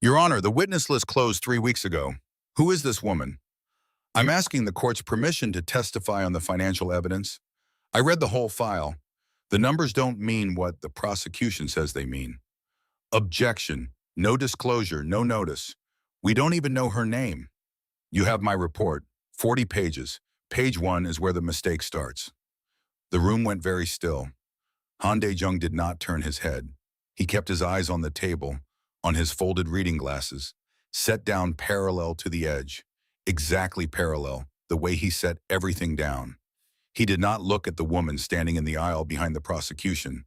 Your Honor, the witness list closed 3 weeks ago. Who is this woman? I'm asking the court's permission to testify on the financial evidence. I read the whole file. The numbers don't mean what the prosecution says they mean. Objection. No disclosure, no notice. We don't even know her name. You have my report, 40 pages. Page 1 is where the mistake starts. The room went very still. Han Dae-jung did not turn his head. He kept his eyes on the table, on his folded reading glasses, set down parallel to the edge, exactly parallel, the way he set everything down. He did not look at the woman standing in the aisle behind the prosecution,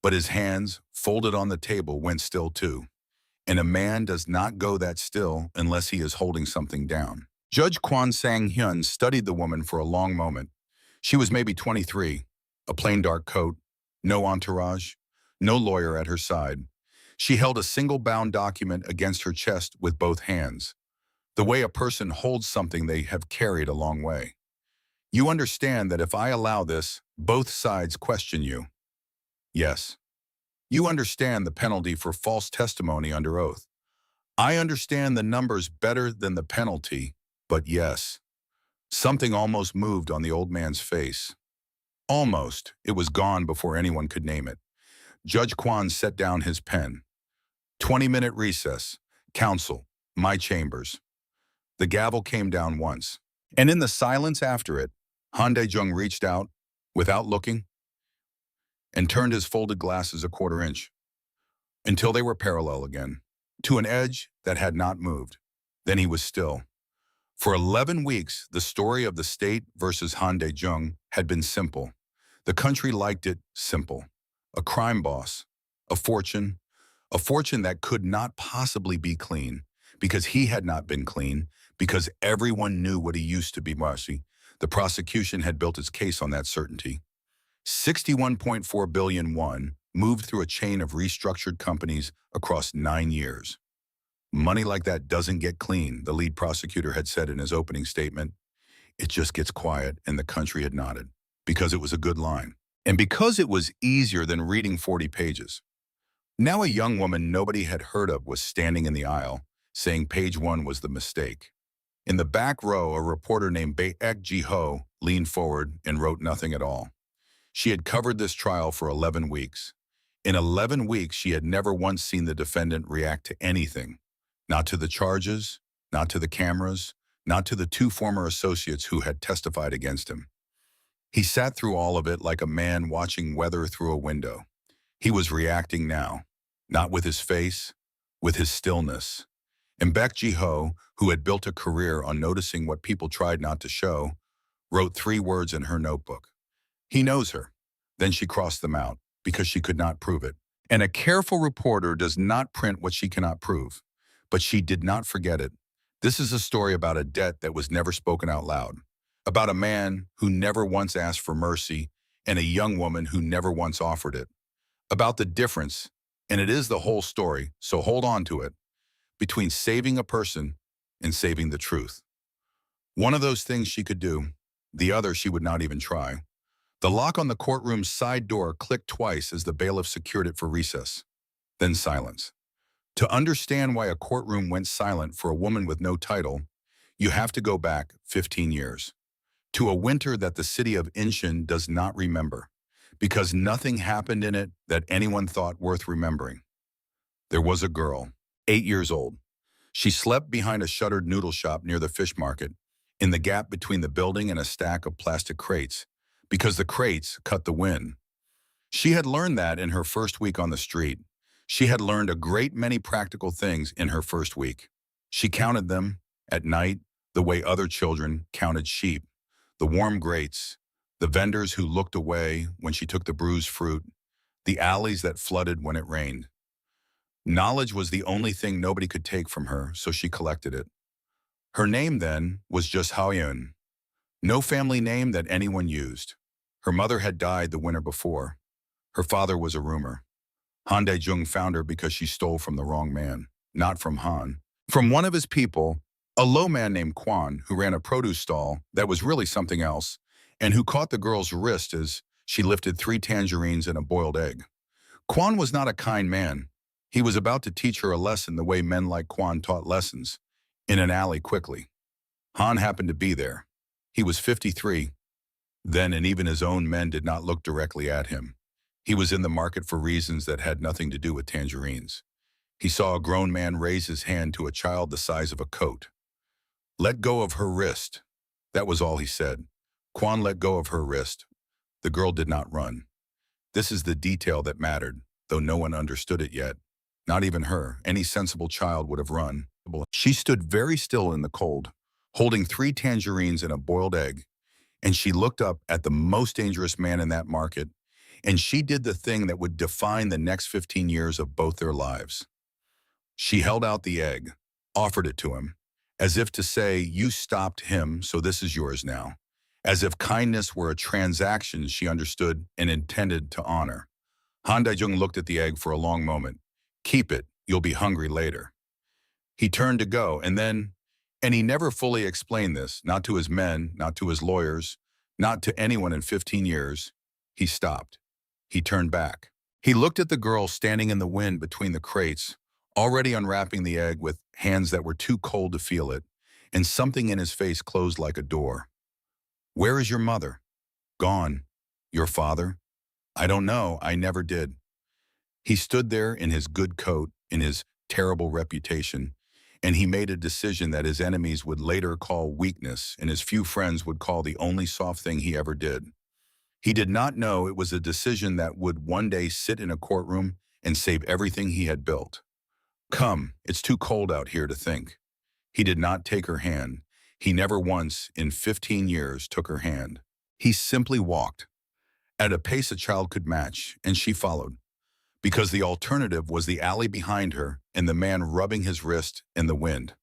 but his hands, folded on the table, went still too. And a man does not go that still unless he is holding something down. Judge Kwon Sang-hyun studied the woman for a long moment. She was maybe 23, a plain dark coat, no entourage, no lawyer at her side. She held a single bound document against her chest with both hands, the way a person holds something they have carried a long way. You understand that if I allow this, both sides question you. Yes. You understand the penalty for false testimony under oath. I understand the numbers better than the penalty, but yes. Something almost moved on the old man's face. Almost. It was gone before anyone could name it. Judge Kwon set down his pen. 20-minute recess. Counsel, my chambers. The gavel came down once, and in the silence after it, Han Dae-jung reached out, without looking, and turned his folded glasses a quarter inch, until they were parallel again, to an edge that had not moved. Then he was still. For 11 weeks, the story of the state versus Han Dae-jung had been simple. The country liked it simple. A crime boss, a fortune that could not possibly be clean, because he had not been clean, because everyone knew what he used to be. The prosecution had built its case on that certainty. 61.4 billion won moved through a chain of restructured companies across 9 years. Money like that doesn't get clean, the lead prosecutor had said in his opening statement. It just gets quiet, and the country had nodded, because it was a good line. And because it was easier than reading 40 pages. Now a young woman nobody had heard of was standing in the aisle, saying page 1 was the mistake. In the back row, a reporter named Baek Ji-ho leaned forward and wrote nothing at all. She had covered this trial for 11 weeks. In 11 weeks, she had never once seen the defendant react to anything. Not to the charges, not to the cameras, not to the 2 former associates who had testified against him. He sat through all of it like a man watching weather through a window. He was reacting now, not with his face, with his stillness. And Baek Ji-ho, who had built a career on noticing what people tried not to show, wrote 3 words in her notebook. He knows her. Then she crossed them out, because she could not prove it. And a careful reporter does not print what she cannot prove. But she did not forget it. This is a story about a debt that was never spoken out loud. About a man who never once asked for mercy and a young woman who never once offered it. About the difference, and it is the whole story, so hold on to it, between saving a person and saving the truth. One of those things she could do, the other she would not even try. The lock on the courtroom's side door clicked twice as the bailiff secured it for recess. Then silence. To understand why a courtroom went silent for a woman with no title, you have to go back 15 years. To a winter that the city of Incheon does not remember, because nothing happened in it that anyone thought worth remembering. There was a girl, 8 years old. She slept behind a shuttered noodle shop near the fish market, in the gap between the building and a stack of plastic crates, because the crates cut the wind. She had learned that in her first week on the street. She had learned a great many practical things in her first week. She counted them, at night, the way other children counted sheep. The warm grates, the vendors who looked away when she took the bruised fruit, the alleys that flooded when it rained. Knowledge was the only thing nobody could take from her, so she collected it. Her name then was just Seo Ha-eun. No family name that anyone used. Her mother had died the winter before. Her father was a rumor. Han Dae-jung found her because she stole from the wrong man, not from Han. From one of his people, a low man named Kwon, who ran a produce stall that was really something else, and who caught the girl's wrist as she lifted 3 tangerines and a boiled egg. Kwon was not a kind man. He was about to teach her a lesson the way men like Kwon taught lessons, in an alley quickly. Han happened to be there. He was 53 then, and even his own men did not look directly at him. He was in the market for reasons that had nothing to do with tangerines. He saw a grown man raise his hand to a child the size of a coat. "Let go of her wrist." That was all he said. Kwon let go of her wrist. The girl did not run. This is the detail that mattered, though no one understood it yet. Not even her. Any sensible child would have run. She stood very still in the cold, holding 3 tangerines and a boiled egg, and she looked up at the most dangerous man in that market, and she did the thing that would define the next 15 years of both their lives. She held out the egg, offered it to him, as if to say, "You stopped him, so this is yours now." As if kindness were a transaction she understood and intended to honor. Han Dae-jung looked at the egg for a long moment. "Keep it, you'll be hungry later." He turned to go, and he never fully explained this, not to his men, not to his lawyers, not to anyone in 15 years. He stopped. He turned back. He looked at the girl standing in the wind between the crates, already unwrapping the egg with hands that were too cold to feel it, and something in his face closed like a door. "Where is your mother?" "Gone." "Your father?" "I don't know. I never did." He stood there in his good coat, in his terrible reputation, and he made a decision that his enemies would later call weakness and his few friends would call the only soft thing he ever did. He did not know it was a decision that would one day sit in a courtroom and save everything he had built. "Come, it's too cold out here to think." He did not take her hand. He never once, in 15 years, took her hand. He simply walked, at a pace a child could match, and she followed, because the alternative was the alley behind her and the man rubbing his wrist in the wind.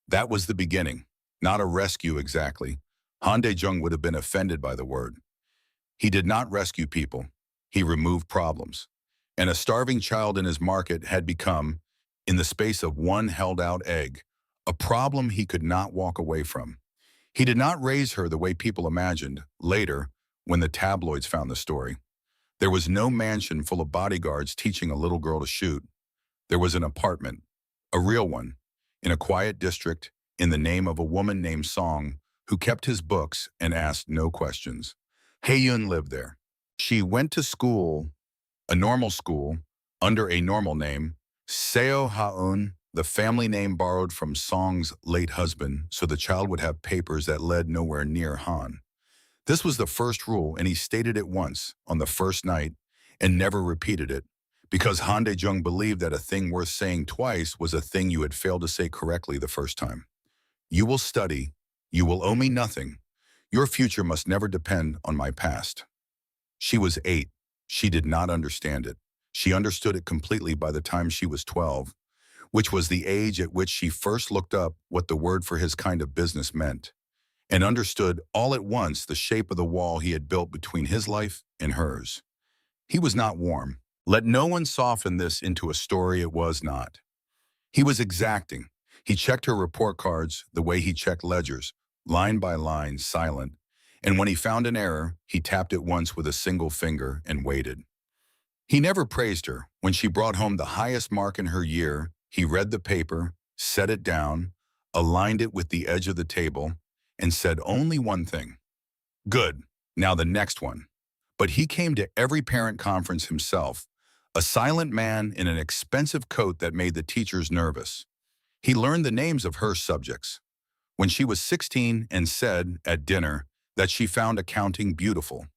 That was the beginning, not a rescue exactly. Han Dae-jung would have been offended by the word. He did not rescue people. He removed problems. And a starving child in his market had become, in the space of one held-out egg, a problem he could not walk away from. He did not raise her the way people imagined, later, when the tabloids found the story. There was no mansion full of bodyguards teaching a little girl to shoot. There was an apartment, a real one, in a quiet district, in the name of a woman named Song, who kept his books and asked no questions. Ha-eun lived there. She went to school, a normal school, under a normal name, Seo Ha-eun, the family name borrowed from Song's late husband, so the child would have papers that led nowhere near Han. This was the first rule, and he stated it once, on the first night, and never repeated it, because Han Dae-jung believed that a thing worth saying twice was a thing you had failed to say correctly the first time. "You will study. You will owe me nothing. Your future must never depend on my past." She was 8. She did not understand it. She understood it completely by the time she was 12, which was the age at which she first looked up what the word for his kind of business meant, and understood all at once the shape of the wall he had built between his life and hers. He was not warm. Let no one soften this into a story it was not. He was exacting. He checked her report cards the way he checked ledgers, line by line, silent, and when he found an error, he tapped it once with a single finger and waited. He never praised her. When she brought home the highest mark in her year, he read the paper, set it down, aligned it with the edge of the table, and said only one thing. "Good, now the next one." But he came to every parent conference himself, a silent man in an expensive coat that made the teachers nervous. He learned the names of her subjects. When she was 16 and said, at dinner, that she found accounting beautiful,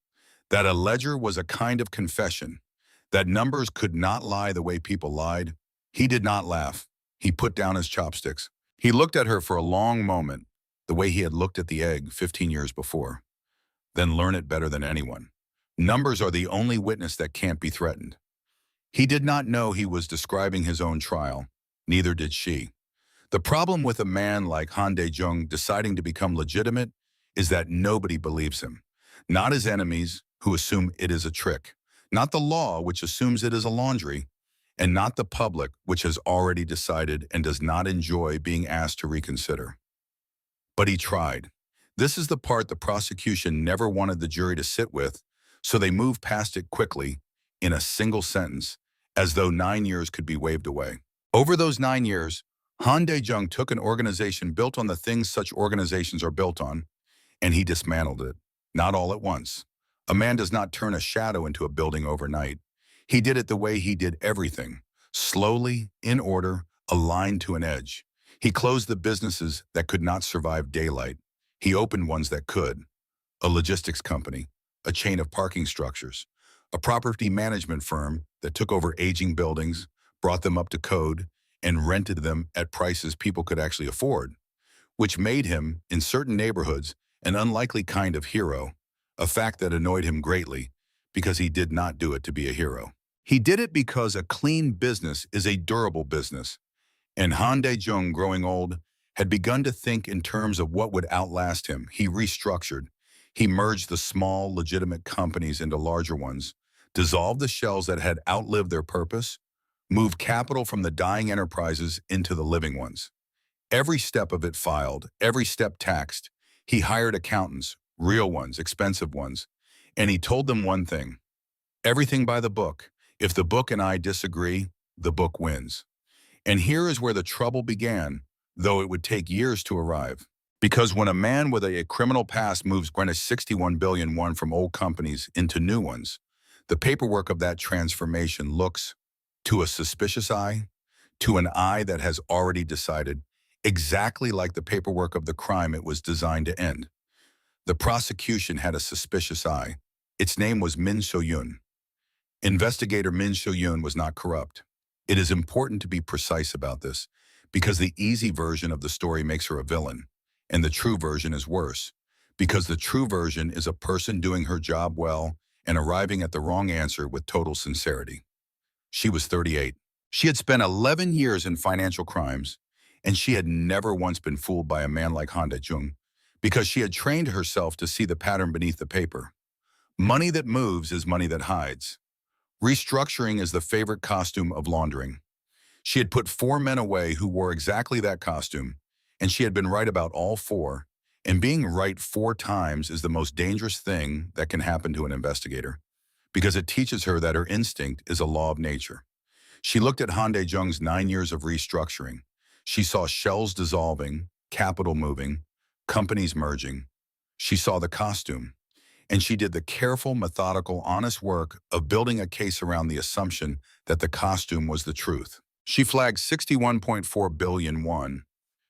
that a ledger was a kind of confession, that numbers could not lie the way people lied, he did not laugh. He put down his chopsticks. He looked at her for a long moment, the way he had looked at the egg 15 years before. "Then learn it better than anyone. Numbers are the only witness that can't be threatened." He did not know he was describing his own trial. Neither did she. The problem with a man like Han Dae-jung deciding to become legitimate is that nobody believes him. Not his enemies, who assume it is a trick. Not the law, which assumes it is a laundry. And not the public, which has already decided and does not enjoy being asked to reconsider. But he tried. This is the part the prosecution never wanted the jury to sit with, so they moved past it quickly, in a single sentence, as though 9 years could be waved away. Over those 9 years, Han Dae-jung took an organization built on the things such organizations are built on, and he dismantled it, not all at once. A man does not turn a shadow into a building overnight. He did it the way he did everything, slowly, in order, aligned to an edge. He closed the businesses that could not survive daylight. He opened ones that could. A logistics company, a chain of parking structures, a property management firm that took over aging buildings, brought them up to code, and rented them at prices people could actually afford, which made him, in certain neighborhoods, an unlikely kind of hero, a fact that annoyed him greatly because he did not do it to be a hero. He did it because a clean business is a durable business, and Han Dae-jung, growing old, had begun to think in terms of what would outlast him. He restructured. He merged the small, legitimate companies into larger ones, dissolved the shells that had outlived their purpose, moved capital from the dying enterprises into the living ones. Every step of it filed, every step taxed. He hired accountants, real ones, expensive ones, and he told them one thing: everything by the book. If the book and I disagree, the book wins. And here is where the trouble began, though it would take years to arrive. Because when a man with a criminal past moves 61 billion won from old companies into new ones, the paperwork of that transformation looks, to a suspicious eye, to an eye that has already decided, exactly like the paperwork of the crime it was designed to end. The prosecution had a suspicious eye. Its name was Min So-eun. Investigator Min So-eun was not corrupt. It is important to be precise about this, because the easy version of the story makes her a villain, and the true version is worse, because the true version is a person doing her job well and arriving at the wrong answer with total sincerity. She was 38. She had spent 11 years in financial crimes, and she had never once been fooled by a man like Han Dae-jung, because she had trained herself to see the pattern beneath the paper. Money that moves is money that hides. Restructuring is the favorite costume of laundering. She had put 4 men away who wore exactly that costume, and she had been right about all 4, and being right 4 times is the most dangerous thing that can happen to an investigator, because it teaches her that her instinct is a law of nature. She looked at Han Dae-jung's 9 years of restructuring. She saw shells dissolving, capital moving, companies merging. She saw the costume, and she did the careful, methodical, honest work of building a case around the assumption that the costume was the truth. She flagged 61.4 billion won.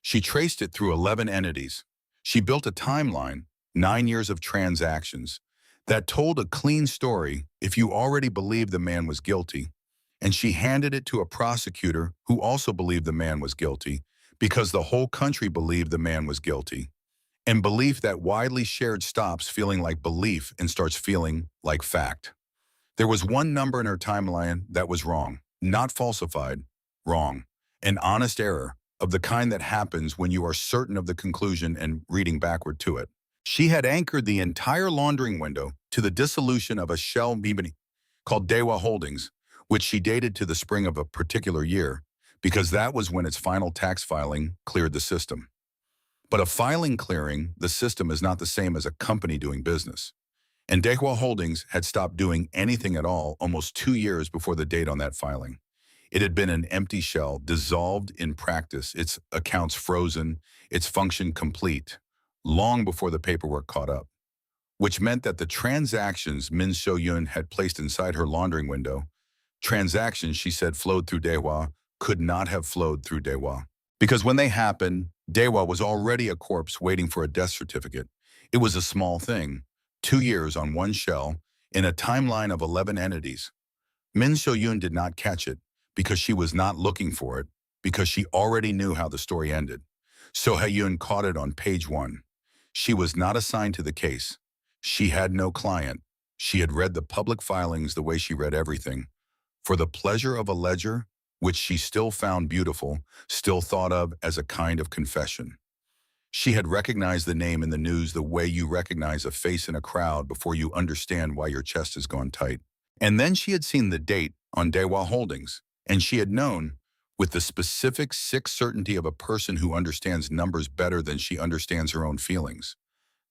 She traced it through 11 entities. She built a timeline, 9 years of transactions, that told a clean story if you already believed the man was guilty, and she handed it to a prosecutor who also believed the man was guilty, because the whole country believed the man was guilty. And belief that widely shared stops feeling like belief and starts feeling like fact. There was one number in her timeline that was wrong, not falsified, wrong. An honest error, of the kind that happens when you are certain of the conclusion and reading backward to it. She had anchored the entire laundering window to the dissolution of a shell company called Daewha Holdings, which she dated to the spring of a particular year, because that was when its final tax filing cleared the system. But a filing clearing the system is not the same as a company doing business. And Daewha Holdings had stopped doing anything at all almost 2 years before the date on that filing. It had been an empty shell, dissolved in practice, its accounts frozen, its function complete, long before the paperwork caught up. Which meant that the transactions Min So-eun had placed inside her laundering window, transactions she said flowed through Daewha, could not have flowed through Daewha. Because when they happened, Daewha was already a corpse waiting for a death certificate. It was a small thing, 2 years on one shell, in a timeline of 11 entities. Min So-eun did not catch it, because she was not looking for it, because she already knew how the story ended. Seo Ha-eun caught it on page 1. She was not assigned to the case. She had no client. She had read the public filings the way she read everything. For the pleasure of a ledger, which she still found beautiful, still thought of as a kind of confession. She had recognized the name in the news the way you recognize a face in a crowd before you understand why your chest has gone tight. And then she had seen the date on Daewha Holdings, and she had known, with the specific sick certainty of a person who understands numbers better than she understands her own feelings,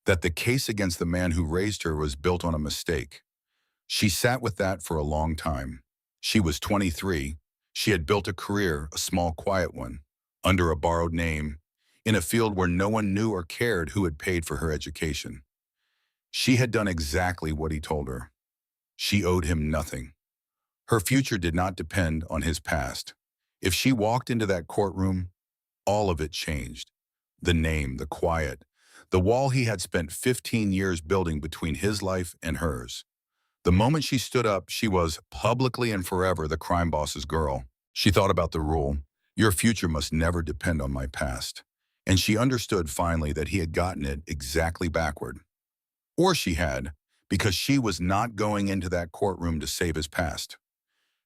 that the case against the man who raised her was built on a mistake. She sat with that for a long time. She was 23. She had built a career, a small, quiet one, under a borrowed name, in a field where no one knew or cared who had paid for her education. She had done exactly what he told her. She owed him nothing. Her future did not depend on his past. If she walked into that courtroom, all of it changed. The name, the quiet, the wall he had spent 15 years building between his life and hers. The moment she stood up, she was, publicly and forever, the crime boss's girl. She thought about the rule: your future must never depend on my past. And she understood finally that he had gotten it exactly backward. Or she had, because she was not going into that courtroom to save his past.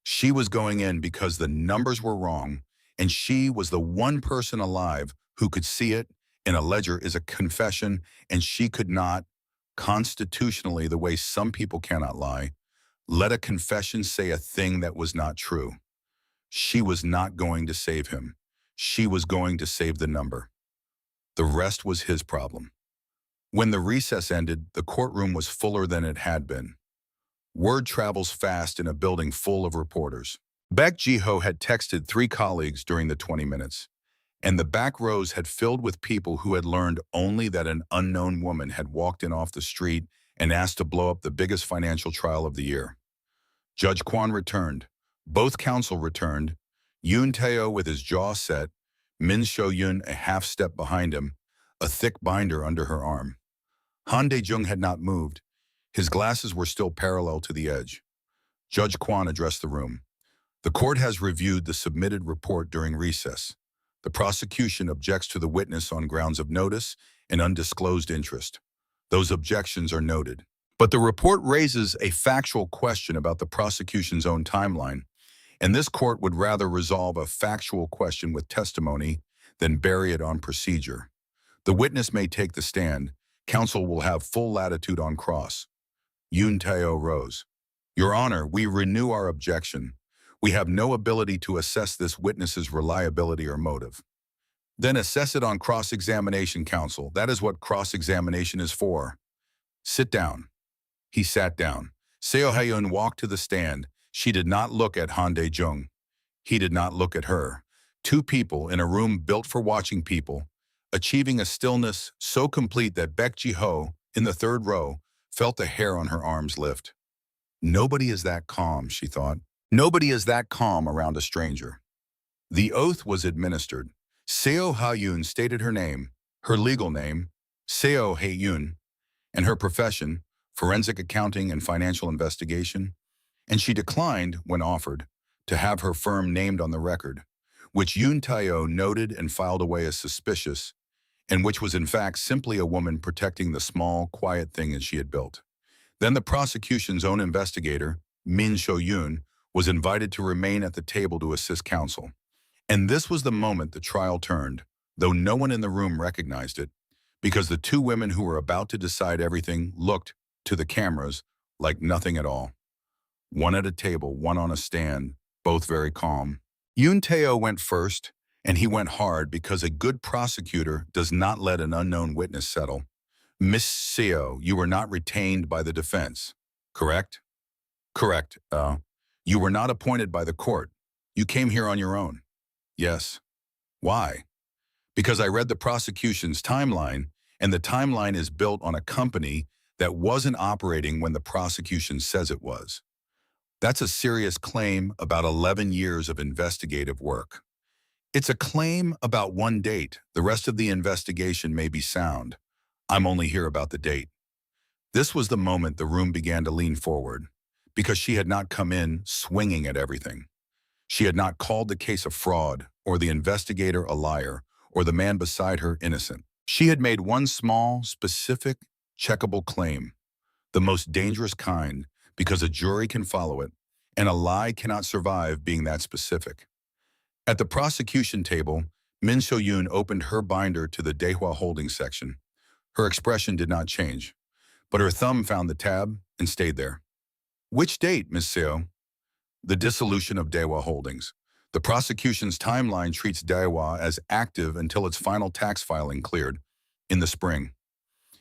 She was going in because the numbers were wrong, and she was the one person alive who could see it, and a ledger is a confession, and she could not, constitutionally, the way some people cannot lie, let a confession say a thing that was not true. She was not going to save him. She was going to save the number. The rest was his problem. When the recess ended, the courtroom was fuller than it had been. Word travels fast in a building full of reporters. Baek Ji-ho had texted 3 colleagues during the 20 minutes, and the back rows had filled with people who had learned only that an unknown woman had walked in off the street and asked to blow up the biggest financial trial of the year. Judge Kwon returned. Both counsel returned. Yoon Tae-ho with his jaw set, Min So-yoon a half step behind him, a thick binder under her arm. Han Dae-jung had not moved. His glasses were still parallel to the edge. Judge Kwon addressed the room. The court has reviewed the submitted report during recess. The prosecution objects to the witness on grounds of notice and undisclosed interest. Those objections are noted. But the report raises a factual question about the prosecution's own timeline, and this court would rather resolve a factual question with testimony than bury it on procedure. The witness may take the stand. Counsel will have full latitude on cross. Yoon Tae-ho rose. Your Honor, we renew our objection. We have no ability to assess this witness's reliability or motive. Then assess it on cross-examination, counsel. That is what cross-examination is for. Sit down. He sat down. Seo Ha-eun walked to the stand. She did not look at Han Dae-jung. He did not look at her. 2 people in a room built for watching people, achieving a stillness so complete that Baek Ji-ho, in the 3rd row, felt the hair on her arms lift. Nobody is that calm, she thought. Nobody is that calm around a stranger. The oath was administered. Seo Ha-eun stated her name, her legal name, Seo Ha-eun, and her profession, forensic accounting and financial investigation, and she declined, when offered, to have her firm named on the record, which Yoon Tae-ho noted and filed away as suspicious, and which was in fact simply a woman protecting the small, quiet thing that she had built. Then the prosecution's own investigator, Min So-yoon, was invited to remain at the table to assist counsel. And this was the moment the trial turned, though no one in the room recognized it, because the 2 women who were about to decide everything looked, to the cameras, like nothing at all. One at a table, one on a stand, both very calm. Yoon Tae-ho went first, and he went hard because a good prosecutor does not let an unknown witness settle. Miss Seo, you were not retained by the defense, correct? Correct. You were not appointed by the court. You came here on your own. Yes. Why? Because I read the prosecution's timeline, and the timeline is built on a company that wasn't operating when the prosecution says it was. That's a serious claim about 11 years of investigative work. It's a claim about one date. The rest of the investigation may be sound. I'm only here about the date. This was the moment the room began to lean forward, because she had not come in swinging at everything. She had not called the case a fraud, or the investigator a liar, or the man beside her innocent. She had made one small, specific, checkable claim, the most dangerous kind, because a jury can follow it, and a lie cannot survive being that specific. At the prosecution table, Min So-yoon opened her binder to the Daehwa Holdings section. Her expression did not change, but her thumb found the tab and stayed there. Which date, Ms. Seo? The dissolution of Daehwa Holdings. The prosecution's timeline treats Daehwa as active until its final tax filing cleared, in the spring.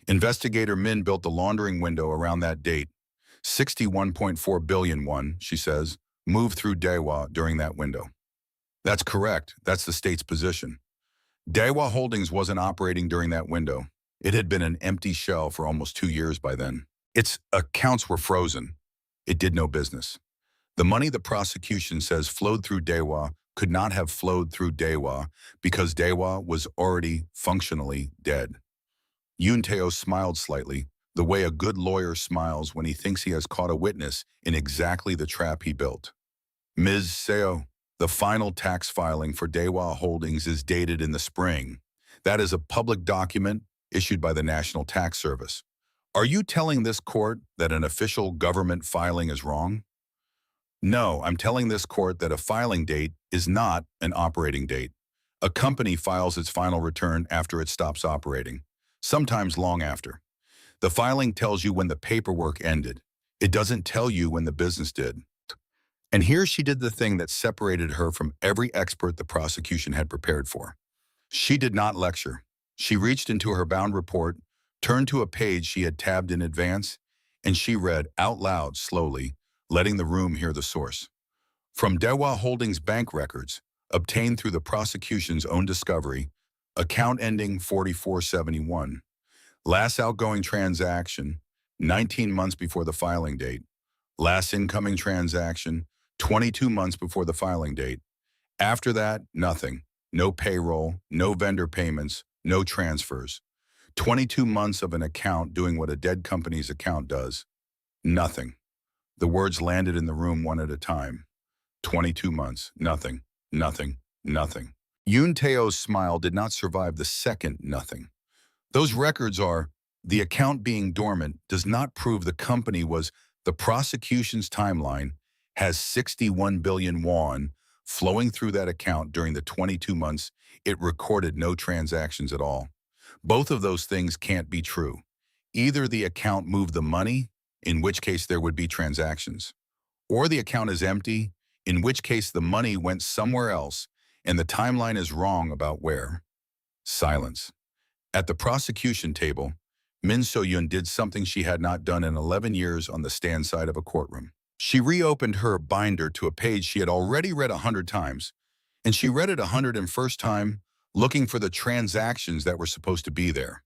Investigator Min built the laundering window around that date. 61.4 billion won, she says, moved through Daewoo during that window. That's correct. That's the state's position. Daewoo Holdings wasn't operating during that window. It had been an empty shell for almost 2 years by then. Its accounts were frozen. It did no business. The money the prosecution says flowed through Daewoo could not have flowed through Daewoo because Daewoo was already functionally dead. Yoon Tae-oh smiled slightly, the way a good lawyer smiles when he thinks he has caught a witness in exactly the trap he built. Ms. Seo, the final tax filing for Daewoo Holdings is dated in the spring. That is a public document issued by the National Tax Service. Are you telling this court that an official government filing is wrong? No, I'm telling this court that a filing date is not an operating date. A company files its final return after it stops operating, sometimes long after. The filing tells you when the paperwork ended. It doesn't tell you when the business did. And here she did the thing that separated her from every expert the prosecution had prepared for. She did not lecture. She reached into her bound report, turned to a page she had tabbed in advance, and she read out loud slowly, letting the room hear the source. From Daewoo Holdings bank records, obtained through the prosecution's own discovery, account ending 4471. Last outgoing transaction, 19 months before the filing date. Last incoming transaction, 22 months before the filing date. After that, nothing. No payroll, no vendor payments, no transfers. 22 months of an account doing what a dead company's account does. Nothing. The words landed in the room one at a time. 22 months, nothing, nothing, nothing. Yoon Tae-oh's smile did not survive the second nothing. Those records are, the account being dormant does not prove the company was, the prosecution's timeline has 61 billion won flowing through that account during the 22 months it recorded no transactions at all. Both of those things can't be true. Either the account moved the money, in which case there would be transactions, or the account is empty, in which case the money went somewhere else and the timeline is wrong about where. Silence. At the prosecution table, Min So-yeon did something she had not done in 11 years on the stand side of a courtroom. She reopened her binder to a page she had already read 100 times, and she read it 101st time, looking for the transactions that were supposed to be there.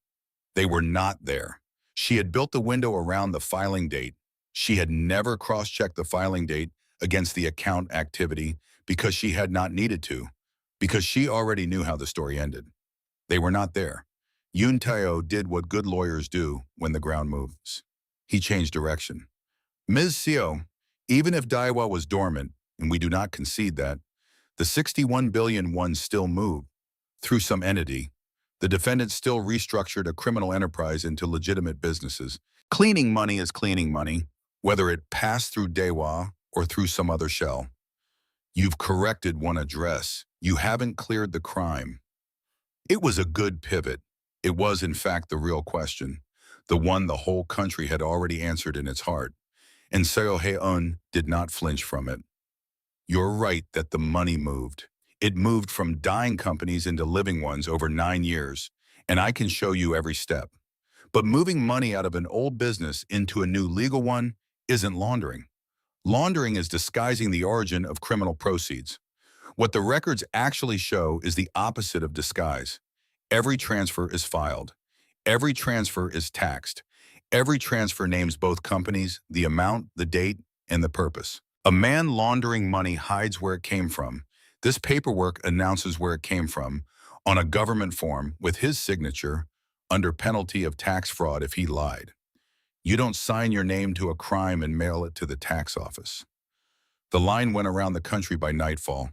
They were not there. She had built the window around the filing date. She had never cross-checked the filing date against the account activity because she had not needed to, because she already knew how the story ended. They were not there. Yoon Tae-oh did what good lawyers do when the ground moves. He changed direction. Ms. Seo, even if Daewoo was dormant, and we do not concede that, the 61 billion won still moved. Through some entity, the defendant still restructured a criminal enterprise into legitimate businesses. Cleaning money is cleaning money, whether it passed through Daewoo or through some other shell. You've corrected one address. You haven't cleared the crime. It was a good pivot. It was, in fact, the real question, the one the whole country had already answered in its heart. And Seo Ha-eun did not flinch from it. You're right that the money moved. It moved from dying companies into living ones over 9 years, and I can show you every step. But moving money out of an old business into a new legal one isn't laundering. Laundering is disguising the origin of criminal proceeds. What the records actually show is the opposite of disguise. Every transfer is filed. Every transfer is taxed. Every transfer names both companies, the amount, the date, and the purpose. A man laundering money hides where it came from. This paperwork announces where it came from on a government form with his signature under penalty of tax fraud if he lied. You don't sign your name to a crime and mail it to the tax office. The line went around the country by nightfall.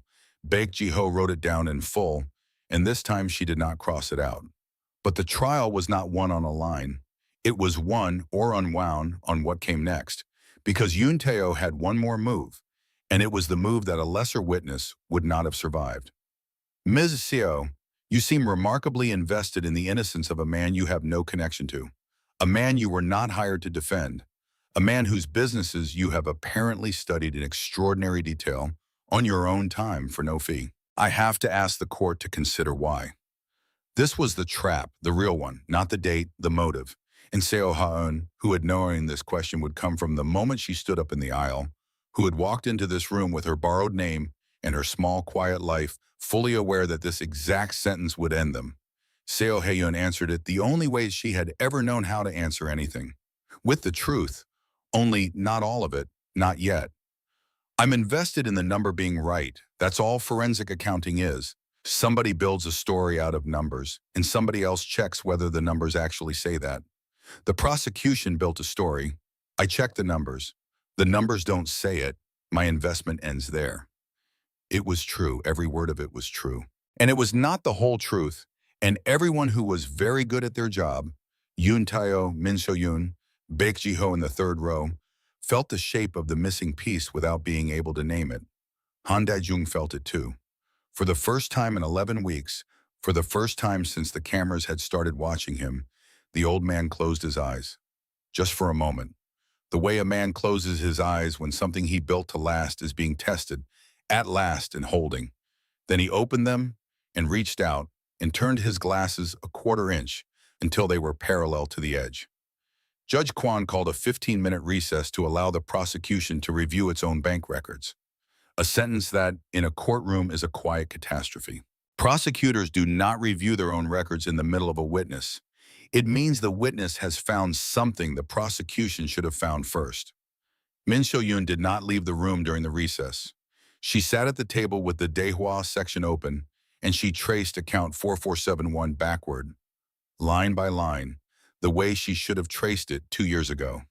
Baek Ji-ho wrote it down in full, and this time she did not cross it out. But the trial was not won on a line. It was won or unwound on what came next, because Yoon Tae-oh had one more move, and it was the move that a lesser witness would not have survived. Ms. Seo, you seem remarkably invested in the innocence of a man you have no connection to, a man you were not hired to defend, a man whose businesses you have apparently studied in extraordinary detail on your own time for no fee. I have to ask the court to consider why. This was the trap, the real one, not the date, the motive. And Seo Ha-eun, who had known this question would come from the moment she stood up in the aisle, who had walked into this room with her borrowed name and her small, quiet life, fully aware that this exact sentence would end them. Seo Ha-eun answered it the only way she had ever known how to answer anything. With the truth, only not all of it, not yet. I'm invested in the number being right. That's all forensic accounting is. Somebody builds a story out of numbers, and somebody else checks whether the numbers actually say that. The prosecution built a story. I checked the numbers. The numbers don't say it. My investment ends there. It was true. Every word of it was true. And it was not the whole truth. And everyone who was very good at their job, Yoon Tae-ho, Min So-yoon, Baek Ji-ho in the third row, felt the shape of the missing piece without being able to name it. Han Dae-jung felt it too. For the first time in 11 weeks, for the first time since the cameras had started watching him, the old man closed his eyes. Just for a moment. The way a man closes his eyes when something he built to last is being tested, at last and holding. Then he opened them and reached out and turned his glasses a quarter inch until they were parallel to the edge. Judge Kwon called a 15-minute recess to allow the prosecution to review its own bank records. A sentence that, in a courtroom, is a quiet catastrophe. Prosecutors do not review their own records in the middle of a witness. It means the witness has found something the prosecution should have found first. Min So-yoon did not leave the room during the recess. She sat at the table with the Daehwa section open, and she traced account 4471 backward, line by line, the way she should have traced it 2 years ago.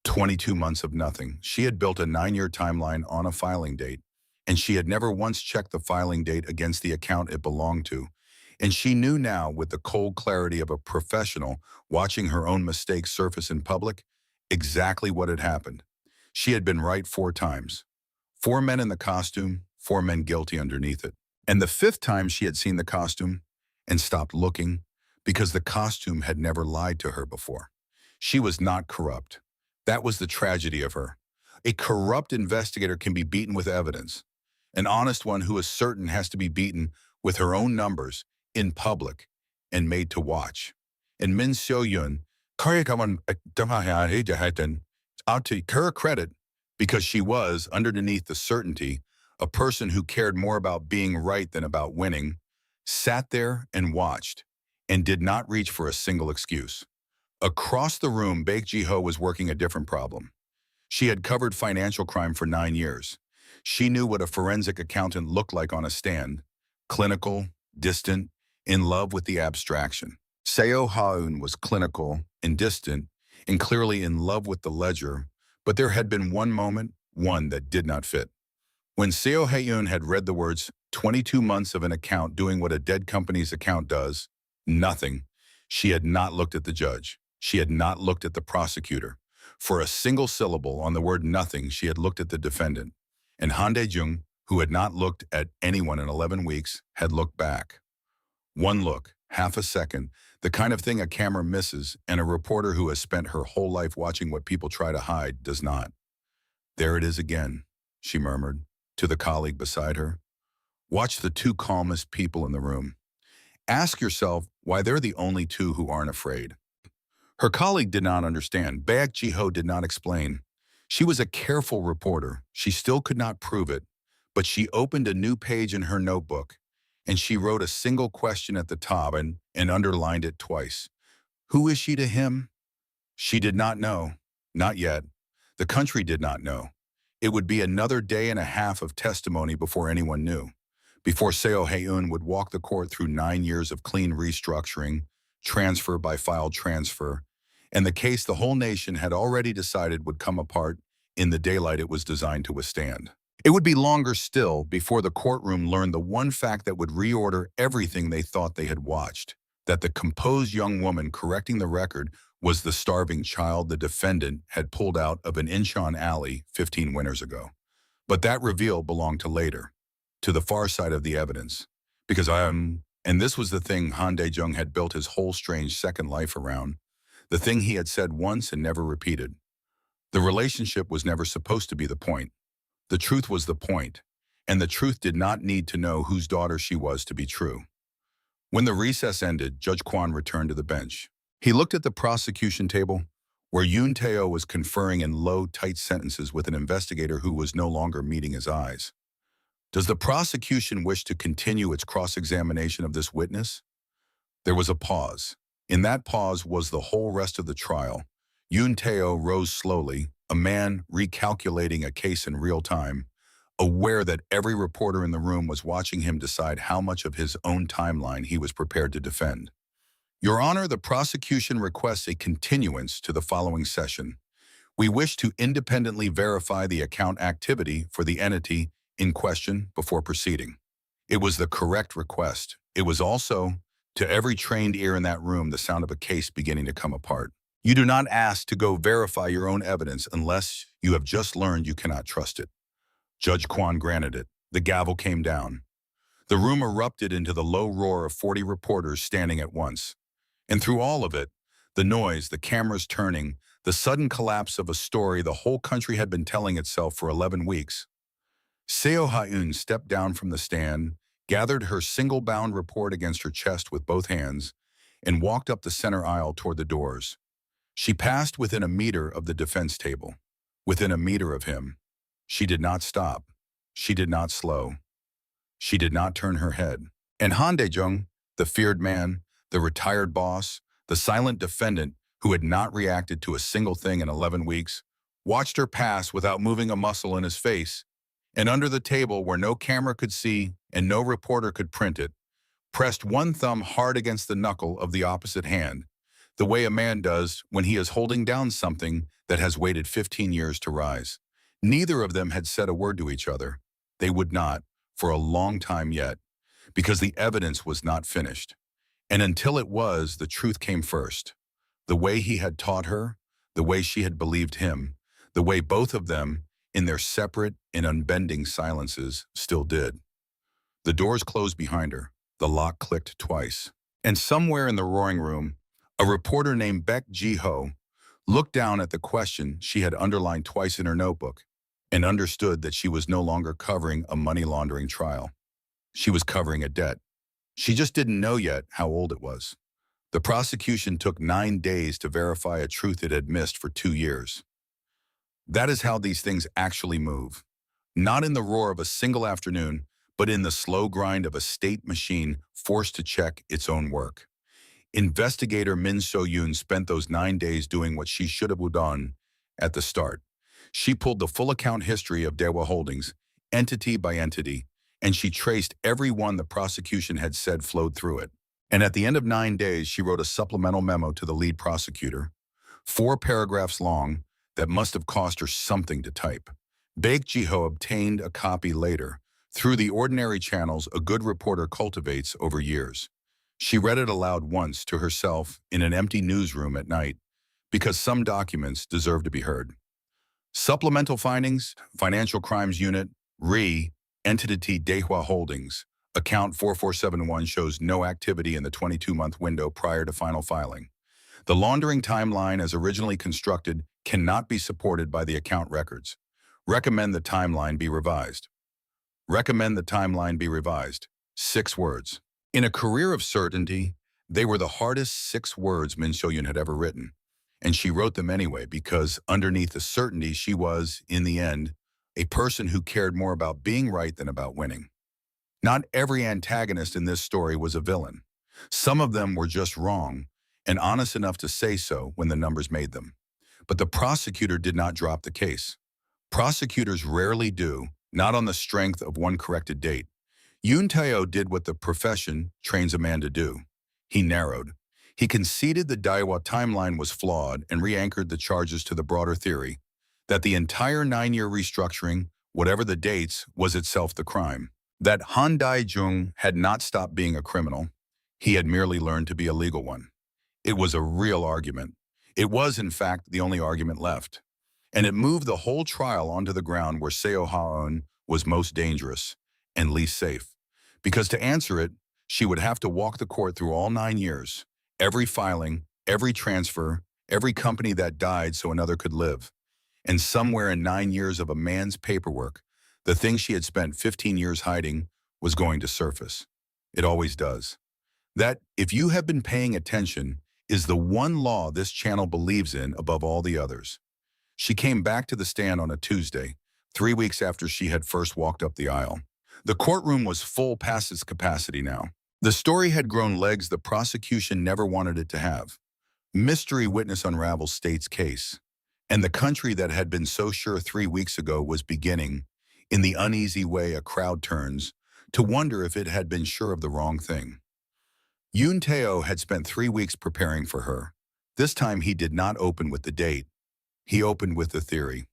22 months of nothing. She had built a 9-year timeline on a filing date, and she had never once checked the filing date against the account it belonged to. And she knew now, with the cold clarity of a professional watching her own mistakes surface in public, exactly what had happened. She had been right 4 times. 4 men in the costume, 4 men guilty underneath it. And the 5th time she had seen the costume and stopped looking because the costume had never lied to her before. She was not corrupt. That was the tragedy of her. A corrupt investigator can be beaten with evidence. An honest one who is certain has to be beaten with her own numbers in public and made to watch. And Min So-yoon, out to her credit, because she was, underneath the certainty, a person who cared more about being right than about winning, sat there and watched, and did not reach for a single excuse. Across the room, Baek Ji-ho was working a different problem. She had covered financial crime for 9 years. She knew what a forensic accountant looked like on a stand: clinical, distant, in love with the abstraction. Seo Ha-eun was clinical and distant and clearly in love with the ledger, but there had been one moment, one that did not fit. When Seo Ha-eun had read the words, 22 months of an account doing what a dead company's account does, nothing, she had not looked at the judge. She had not looked at the prosecutor. For a single syllable on the word nothing, she had looked at the defendant. And Han Dae-jung, who had not looked at anyone in 11 weeks, had looked back. One look, half a second, the kind of thing a camera misses and a reporter who has spent her whole life watching what people try to hide does not. There it is again, she murmured to the colleague beside her. Watch the 2 calmest people in the room. Ask yourself why they're the only 2 who aren't afraid. Her colleague did not understand. Baek Ji-ho did not explain. She was a careful reporter. She still could not prove it, but she opened a new page in her notebook, and she wrote a single question at the top and underlined it twice. Who is she to him? She did not know. Not yet. The country did not know. It would be another day and a half of testimony before anyone knew. Before Seo Ha-eun would walk the court through 9 years of clean restructuring, transfer by file transfer, and the case the whole nation had already decided would come apart in the daylight it was designed to withstand. It would be longer still before the courtroom learned the one fact that would reorder everything they thought they had watched, that the composed young woman correcting the record was the starving child the defendant had pulled out of an Incheon alley 15 winters ago. But that reveal belonged to later, to the far side of the evidence, because and this was the thing Han Dae-jung had built his whole strange second life around, the thing he had said once and never repeated. The relationship was never supposed to be the point. The truth was the point, and the truth did not need to know whose daughter she was to be true. When the recess ended, Judge Kwon returned to the bench. He looked at the prosecution table. where Yoon Tae-oh was conferring in low, tight sentences with an investigator who was no longer meeting his eyes. Does the prosecution wish to continue its cross-examination of this witness? There was a pause. In that pause was the whole rest of the trial. Yoon Tae-oh rose slowly, a man recalculating a case in real time, aware that every reporter in the room was watching him decide how much of his own timeline he was prepared to defend. Your Honor, the prosecution requests a continuance to the following session. We wish to independently verify the account activity for the entity in question before proceeding. It was the correct request. It was also, to every trained ear in that room, the sound of a case beginning to come apart. You do not ask to go verify your own evidence unless you have just learned you cannot trust it. Judge Kwan granted it. The gavel came down. The room erupted into the low roar of 40 reporters standing at once. And through all of it, the noise, the cameras turning, the sudden collapse of a story the whole country had been telling itself for 11 weeks. Seo Ha-eun stepped down from the stand, gathered her single-bound report against her chest with both hands, and walked up the center aisle toward the doors. She passed within a meter of the defense table, within a meter of him. She did not stop. She did not slow. She did not turn her head. And Han Dae-jung, the feared man, the retired boss, the silent defendant who had not reacted to a single thing in 11 weeks, watched her pass without moving a muscle in his face, and under the table where no camera could see and no reporter could print it, pressed one thumb hard against the knuckle of the opposite hand, the way a man does when he is holding down something that has waited 15 years to rise. Neither of them had said a word to each other. They would not, for a long time yet, because the evidence was not finished. And until it was, the truth came first. The way he had taught her, the way she had believed him, the way both of them, in their separate and unbending silences, still did. The doors closed behind her. The lock clicked twice. And somewhere in the roaring room, a reporter named Baek Ji-ho looked down at the question she had underlined twice in her notebook and understood that she was no longer covering a money laundering trial. She was covering a debt. She just didn't know yet how old it was. The prosecution took 9 days to verify a truth it had missed for 2 years. That is how these things actually move. Not in the roar of a single afternoon, but in the slow grind of a state machine forced to check its own work. Investigator Min So-yoon spent those 9 days doing what she should have done at the start. She pulled the full account history of Daewoo Holdings, entity by entity, and she traced every one the prosecution had said flowed through it. And at the end of 9 days, she wrote a supplemental memo to the lead prosecutor, 4 paragraphs long, that must have cost her something to type. Baek Ji-ho obtained a copy later, through the ordinary channels a good reporter cultivates over years. She read it aloud once to herself in an empty newsroom at night, because some documents deserve to be heard. Supplemental findings, Financial Crimes Unit, Entity Daewoo Holdings, Account 4471 shows no activity in the 22-month window prior to final filing. The laundering timeline as originally constructed cannot be supported by the account records. Recommend the timeline be revised. Recommend the timeline be revised. 6 words. In a career of certainty, they were the hardest 6 words Min So-yoon had ever written. And she wrote them anyway because underneath the certainty she was, in the end, a person who cared more about being right than about winning. Not every antagonist in this story was a villain. Some of them were just wrong, and honest enough to say so when the numbers made them. But the prosecutor did not drop the case. Prosecutors rarely do, not on the strength of one corrected date. Yoon Tae-oh did what the profession trains a man to do. He narrowed. He conceded the Daewoo timeline was flawed and re-anchored the charges to the broader theory that the entire 9-year restructuring, whatever the dates, was itself the crime. That Han Dae-jung had not stopped being a criminal. He had merely learned to be a legal one. It was a real argument. It was, in fact, the only argument left. And it moved the whole trial onto the ground where Seo Ha-eun was most dangerous and least safe. Because to answer it, she would have to walk the court through all 9 years, every filing, every transfer, every company that died so another could live. And somewhere in 9 years of a man's paperwork, the thing she had spent 15 years hiding was going to surface. It always does. That, if you have been paying attention, is the one law this channel believes in above all the others. She came back to the stand on a Tuesday, 3 weeks after she had first walked up the aisle. The courtroom was full past its capacity now. The story had grown legs the prosecution never wanted it to have. Mystery witness unravels state's case. And the country that had been so sure 3 weeks ago was beginning, in the uneasy way a crowd turns, to wonder if it had been sure of the wrong thing. Yoon Tae-oh had spent 3 weeks preparing for her. This time he did not open with the date. He opened with the theory.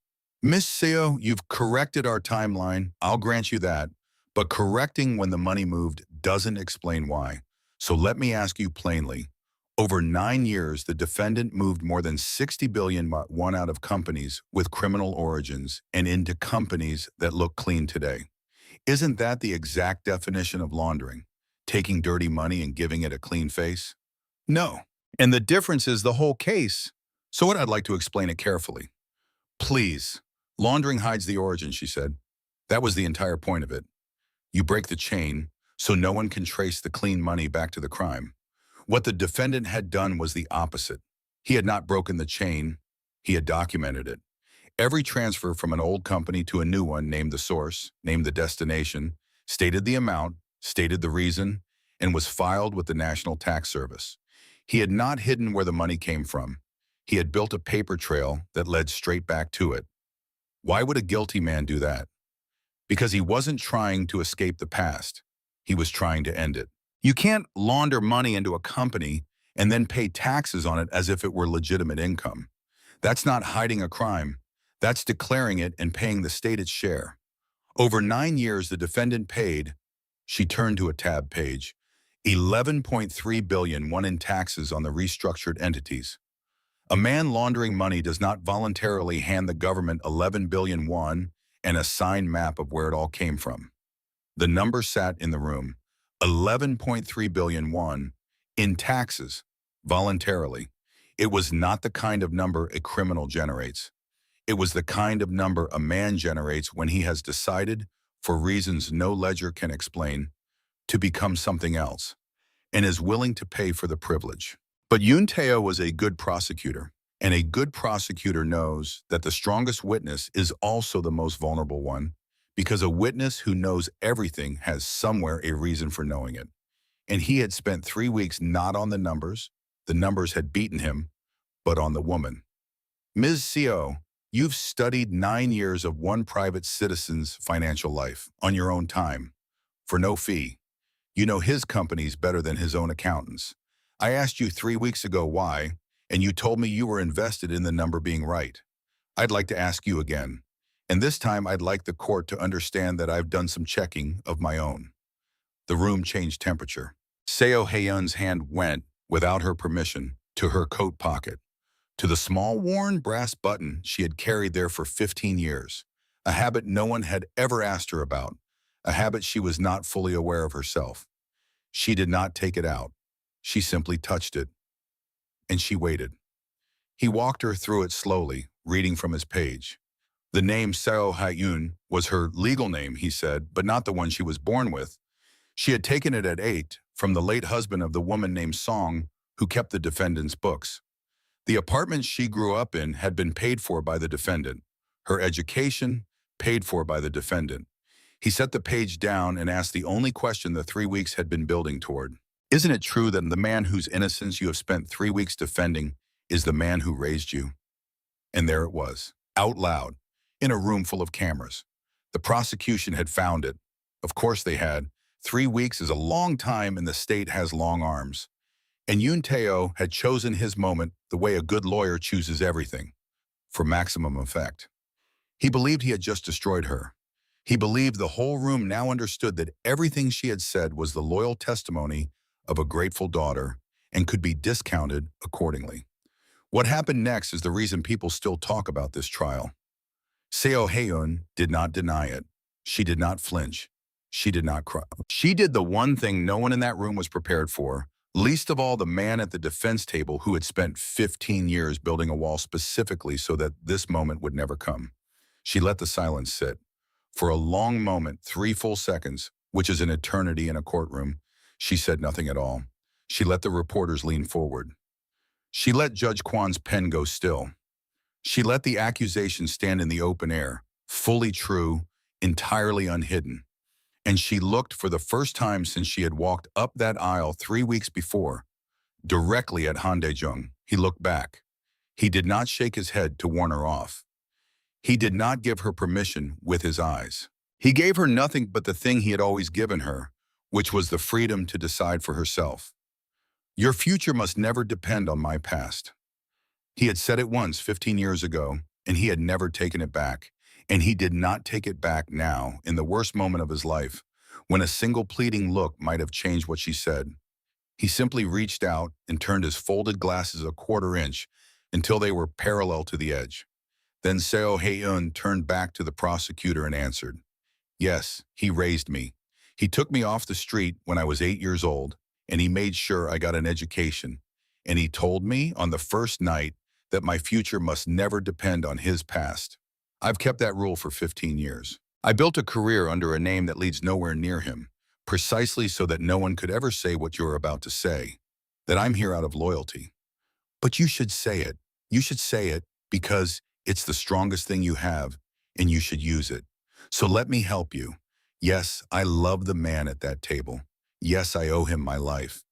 Miss Seo, you've corrected our timeline, I'll grant you that, but correcting when the money moved doesn't explain why. So let me ask you plainly. Over 9 years, the defendant moved more than 60 billion won out of companies with criminal origins and into companies that look clean today. Isn't that the exact definition of laundering? Taking dirty money and giving it a clean face? No. And the difference is the whole case. So what I'd like to explain it carefully. Please. Laundering hides the origin, she said. That was the entire point of it. You break the chain so no one can trace the clean money back to the crime. What the defendant had done was the opposite. He had not broken the chain, he had documented it. Every transfer from an old company to a new one named the source, named the destination, stated the amount, stated the reason, and was filed with the National Tax Service. He had not hidden where the money came from. He had built a paper trail that led straight back to it. Why would a guilty man do that? Because he wasn't trying to escape the past. He was trying to end it. You can't launder money into a company and then pay taxes on it as if it were legitimate income. That's not hiding a crime. That's declaring it and paying the state its share. Over 9 years, the defendant paid, she turned to a tab page, 11.3 billion won in taxes on the restructured entities. A man laundering money does not voluntarily hand the government 11 billion won and a signed map of where it all came from. The number sat in the room. 11.3 billion won in taxes, voluntarily. It was not the kind of number a criminal generates. It was the kind of number a man generates when he has decided, for reasons no ledger can explain, to become something else, and is willing to pay for the privilege. But Yoon Tae-oh was a good prosecutor, and a good prosecutor knows that the strongest witness is also the most vulnerable one, because a witness who knows everything has somewhere a reason for knowing it. And he had spent 3 weeks not on the numbers had beaten him, but on the woman. Ms. Seo, you've studied 9 years of one private citizen's financial life on your own time, for no fee. You know his companies better than his own accountants. I asked you 3 weeks ago why, and you told me you were invested in the number being right. I'd like to ask you again. And this time I'd like the court to understand that I've done some checking of my own. The room changed temperature. Seo Ha-eun's hand went, without her permission, to her coat pocket, to the small worn brass button she had carried there for 15 years, a habit no one had ever asked her about, a habit she was not fully aware of herself. She did not take it out. She simply touched it. And she waited. He walked her through it slowly, reading from his page. The name Seo Ha-eun was her legal name, he said, but not the one she was born with. She had taken it at 8 from the late husband of the woman named Song who kept the defendant's books. The apartment she grew up in had been paid for by the defendant. Her education, paid for by the defendant. He set the page down and asked the only question the 3 weeks had been building toward. Isn't it true that the man whose innocence you have spent 3 weeks defending is the man who raised you? And there it was, out loud, in a room full of cameras. The prosecution had found it. Of course they had. 3 weeks is a long time and the state has long arms. And Yoon Tae-oh had chosen his moment the way a good lawyer chooses everything, for maximum effect. He believed he had just destroyed her. He believed the whole room now understood that everything she had said was the loyal testimony of a grateful daughter and could be discounted accordingly. What happened next is the reason people still talk about this trial. Seo Ha-eun did not deny it. She did not flinch. She did not cry. She did the one thing no one in that room was prepared for, least of all the man at the defense table who had spent 15 years building a wall specifically so that this moment would never come. She let the silence sit. For a long moment, 3 full seconds, which is an eternity in a courtroom, she said nothing at all. She let the reporters lean forward. She let Judge Kwan's pen go still. She let the accusation stand in the open air, fully true, entirely unhidden. And she looked for the first time since she had walked up that aisle 3 weeks before, directly at Han Dae-jung. He looked back. He did not shake his head to warn her off. He did not give her permission with his eyes. He gave her nothing but the thing he had always given her, which was the freedom to decide for herself. Your future must never depend on my past. He had said it once 15 years ago, and he had never taken it back. And he did not take it back now, in the worst moment of his life, when a single pleading look might have changed what she said. He simply reached out and turned his folded glasses a quarter inch until they were parallel to the edge. Then Seo Ha-eun turned back to the prosecutor and answered, "Yes, he raised me. He took me off the street when I was 8 years old, and he made sure I got an education. And he told me on the first night that my future must never depend on his past. I've kept that rule for 15 years. I built a career under a name that leads nowhere near him, precisely so that no one could ever say what you're about to say, that I'm here out of loyalty. But you should say it. You should say it because it's the strongest thing you have, and you should use it. So let me help you. Yes, I love the man at that table. Yes, I owe him my life.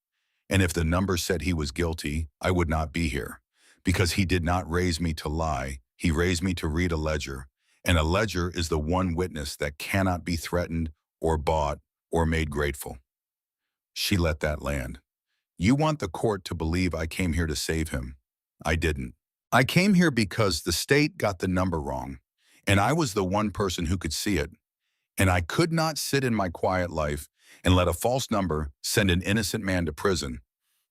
And if the number said he was guilty, I would not be here. Because he did not raise me to lie, he raised me to read a ledger. And a ledger is the one witness that cannot be threatened or bought or made grateful." She let that land. "You want the court to believe I came here to save him. I didn't. I came here because the state got the number wrong, and I was the one person who could see it. And I could not sit in my quiet life and let a false number send an innocent man to prison,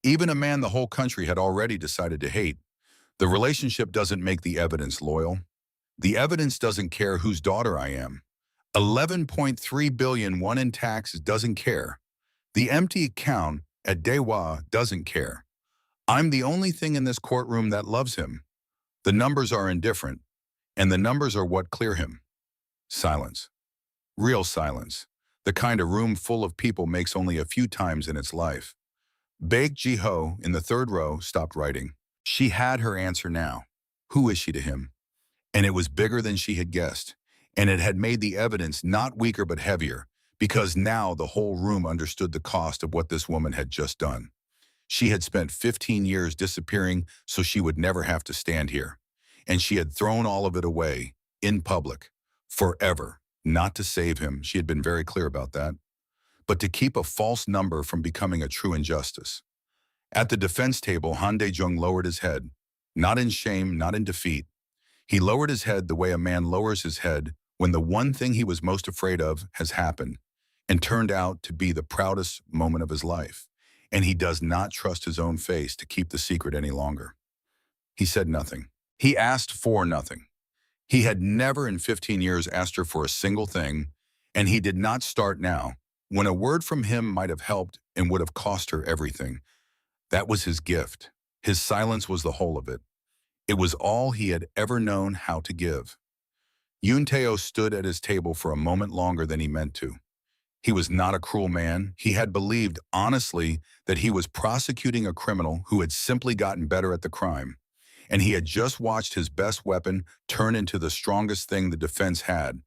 even a man the whole country had already decided to hate. The relationship doesn't make the evidence loyal. The evidence doesn't care whose daughter I am. 11.3 billion won in taxes doesn't care. The empty account at Daewha doesn't care. I'm the only thing in this courtroom that loves him. The numbers are indifferent, and the numbers are what clear him." Silence. Real silence. The kind a room full of people makes only a few times in its life. Baek Ji-ho, in the third row, stopped writing. She had her answer now. Who is she to him? And it was bigger than she had guessed. And it had made the evidence not weaker but heavier, because now the whole room understood the cost of what this woman had just done. She had spent 15 years disappearing so she would never have to stand here. And she had thrown all of it away, in public, forever. Not to save him, she had been very clear about that, but to keep a false number from becoming a true injustice. At the defense table, Han Dae-jung lowered his head, not in shame, not in defeat. He lowered his head the way a man lowers his head when the one thing he was most afraid of has happened and turned out to be the proudest moment of his life. And he does not trust his own face to keep the secret any longer. He said nothing. He asked for nothing. He had never in 15 years asked her for a single thing, and he did not start now, when a word from him might have helped and would have cost her everything. That was his gift. His silence was the whole of it. It was all he had ever known how to give. Yoon Tae-oh stood at his table for a moment longer than he meant to. He was not a cruel man. He had believed, honestly, that he was prosecuting a criminal who had simply gotten better at the crime. And he had just watched his best weapon turn into the strongest thing the defense had.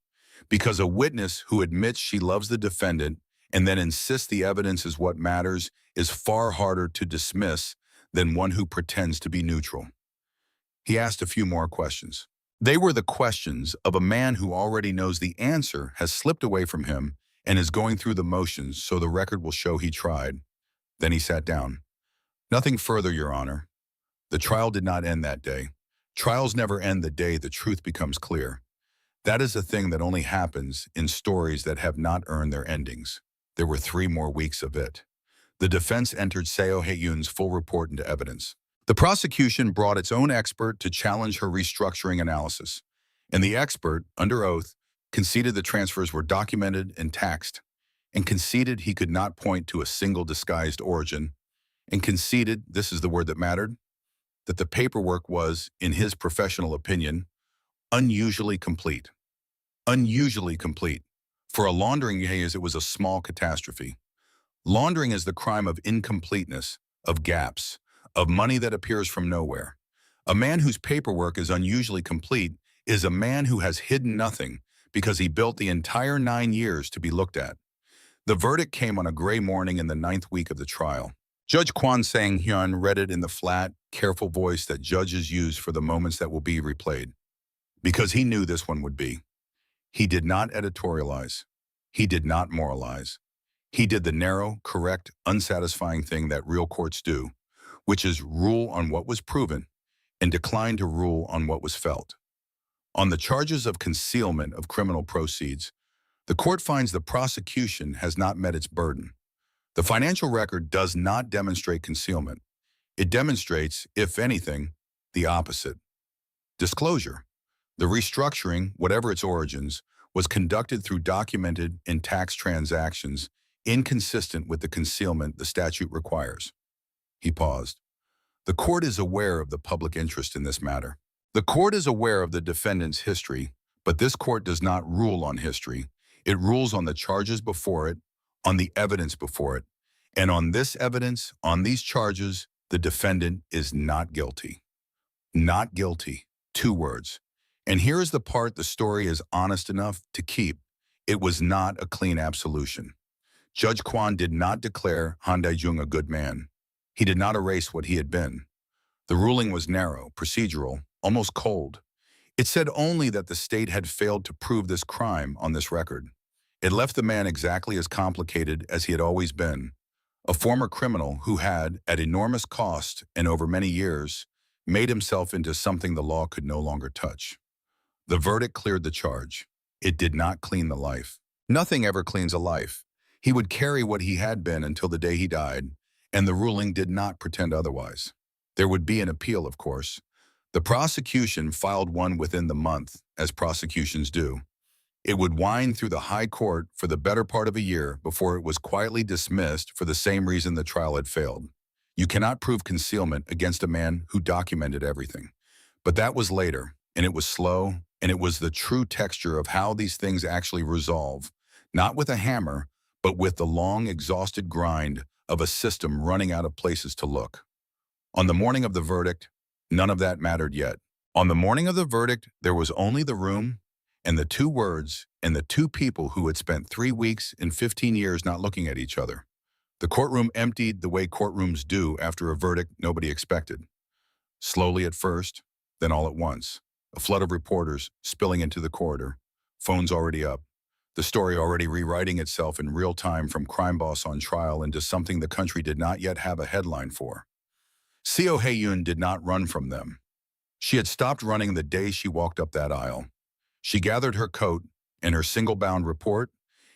Because a witness who admits she loves the defendant and then insists the evidence is what matters is far harder to dismiss than one who pretends to be neutral. He asked a few more questions. They were the questions of a man who already knows the answer has slipped away from him and is going through the motions so the record will show he tried. Then he sat down. "Nothing further, Your Honor." The trial did not end that day. Trials never end the day the truth becomes clear. That is a thing that only happens in stories that have not earned their endings. There were 3 more weeks of it. The defense entered Seo Ha-eun's full report into evidence. The prosecution brought its own expert to challenge her restructuring analysis. And the expert, under oath, conceded the transfers were documented and taxed, and conceded he could not point to a single disguised origin, and conceded, this is the word that mattered, that the paperwork was, in his professional opinion, unusually complete. Unusually complete. For a laundering case, it was a small catastrophe. Laundering is the crime of incompleteness, of gaps, of money that appears from nowhere. A man whose paperwork is unusually complete is a man who has hidden nothing because he built the entire 9 years to be looked at. The verdict came on a gray morning in the ninth week of the trial. Judge Kwon Sang-hyun read it in the flat, careful voice that judges use for the moments that will be replayed. Because he knew this one would be. He did not editorialize. He did not moralize. He did the narrow, correct, unsatisfying thing that real courts do, which is rule on what was proven and decline to rule on what was felt. On the charges of concealment of criminal proceeds, the court finds the prosecution has not met its burden. The financial record does not demonstrate concealment. It demonstrates, if anything, the opposite. Disclosure. The restructuring, whatever its origins, was conducted through documented and tax transactions inconsistent with the concealment the statute requires. He paused. The court is aware of the public interest in this matter. The court is aware of the defendant's history, but this court does not rule on history. It rules on the charges before it, on the evidence before it, and on this evidence, on these charges, the defendant is not guilty. Not guilty. 2 words. And here is the part the story is honest enough to keep. It was not a clean absolution. Judge Kwon did not declare Han Dae-jung a good man. He did not erase what he had been. The ruling was narrow, procedural, almost cold. It said only that the state had failed to prove this crime on this record. It left the man exactly as complicated as he had always been, a former criminal who had, at enormous cost and over many years, made himself into something the law could no longer touch. The verdict cleared the charge. It did not clean the life. Nothing ever cleans a life. He would carry what he had been until the day he died, and the ruling did not pretend otherwise. There would be an appeal, of course. The prosecution filed one within the month, as prosecutions do. It would wind through the high court for the better part of a year before it was quietly dismissed for the same reason the trial had failed. You cannot prove concealment against a man who documented everything. But that was later, and it was slow, and it was the true texture of how these things actually resolve, not with a hammer, but with the long, exhausted grind of a system running out of places to look. On the morning of the verdict, none of that mattered yet. On the morning of the verdict, there was only the room and the 2 words and the 2 people who had spent 3 weeks and 15 years not looking at each other. The courtroom emptied the way courtrooms do after a verdict nobody expected. Slowly at first, then all at once. A flood of reporters spilling into the corridor, phones already up, the story already rewriting itself in real time from crime boss on trial into something the country did not yet have a headline for. Seo Ha-eun did not run from them. She had stopped running the day she walked up that aisle. She gathered her coat and her single-bound report,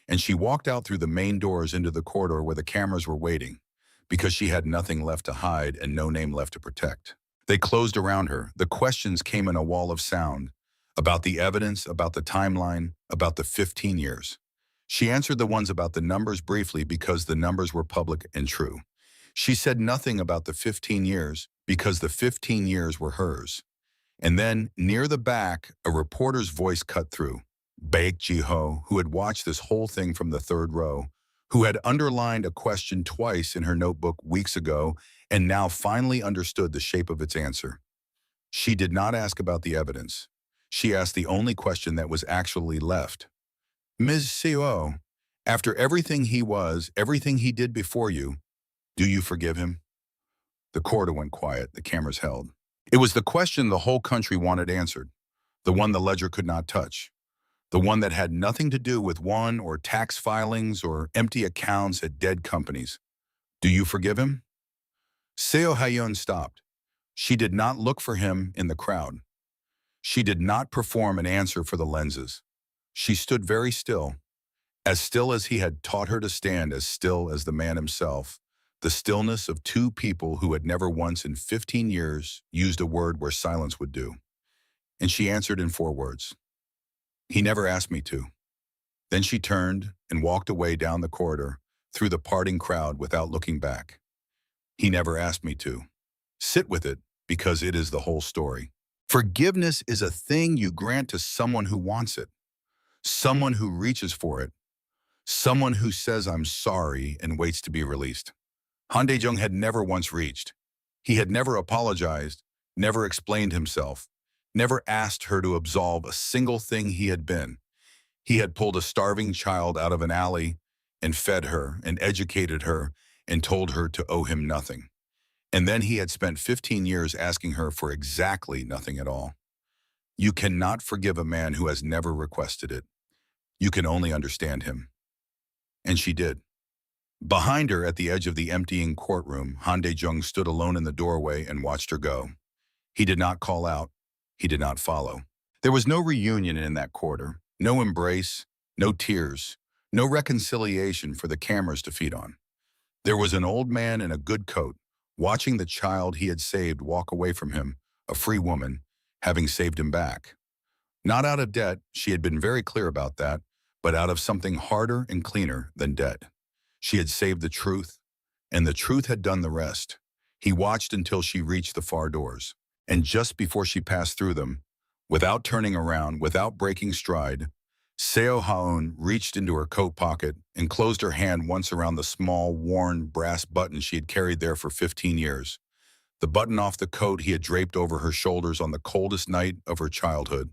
and she walked out through the main doors into the corridor where the cameras were waiting, because she had nothing left to hide and no name left to protect. They closed around her. The questions came in a wall of sound, about the evidence, about the timeline, about the 15 years. She answered the ones about the numbers briefly because the numbers were public and true. She said nothing about the 15 years because the 15 years were hers. And then, near the back, a reporter's voice cut through. Baek Ji-ho, who had watched this whole thing from the 3rd row, who had underlined a question twice in her notebook weeks ago and now finally understood the shape of its answer. She did not ask about the evidence. She asked the only question that was actually left. Ms. Seo, after everything he was, everything he did before you, do you forgive him? The corridor went quiet, the cameras held. It was the question the whole country wanted answered, the one the ledger could not touch, the one that had nothing to do with one or tax filings or empty accounts at dead companies. Do you forgive him? Seo Ha-eun stopped. She did not look for him in the crowd. She did not perform an answer for the lenses. She stood very still as he had taught her to stand, as still as the man himself, the stillness of 2 people who had never once in 15 years used a word where silence would do. And she answered in 4 words. He never asked me to. Then she turned and walked away down the corridor, through the parting crowd without looking back. He never asked me to. Sit with it, because it is the whole story. Forgiveness is a thing you grant to someone who wants it, someone who reaches for it, someone who says I'm sorry and waits to be released. Han Dae-jung had never once reached. He had never apologized, never explained himself, never asked her to absolve a single thing he had been. He had pulled a starving child out of an alley and fed her and educated her and told her to owe him nothing. And then he had spent 15 years asking her for exactly nothing at all. You cannot forgive a man who has never requested it. You can only understand him. And she did. Behind her, at the edge of the emptying courtroom, Han Dae-jung stood alone in the doorway and watched her go. He did not call out. He did not follow. There was no reunion in that quarter, no embrace, no tears, no reconciliation for the cameras to feed on. There was an old man in a good coat, watching the child he had saved walk away from him, a free woman, having saved him back. Not out of debt, she had been very clear about that, but out of something harder and cleaner than debt. She had saved the truth, and the truth had done the rest. He watched until she reached the far doors, and just before she passed through them, without turning around, without breaking stride, Seo Ha-eun reached into her coat pocket and closed her hand once around the small, worn brass button she had carried there for 15 years. The button off the coat he had draped over her shoulders on the coldest night of her childhood.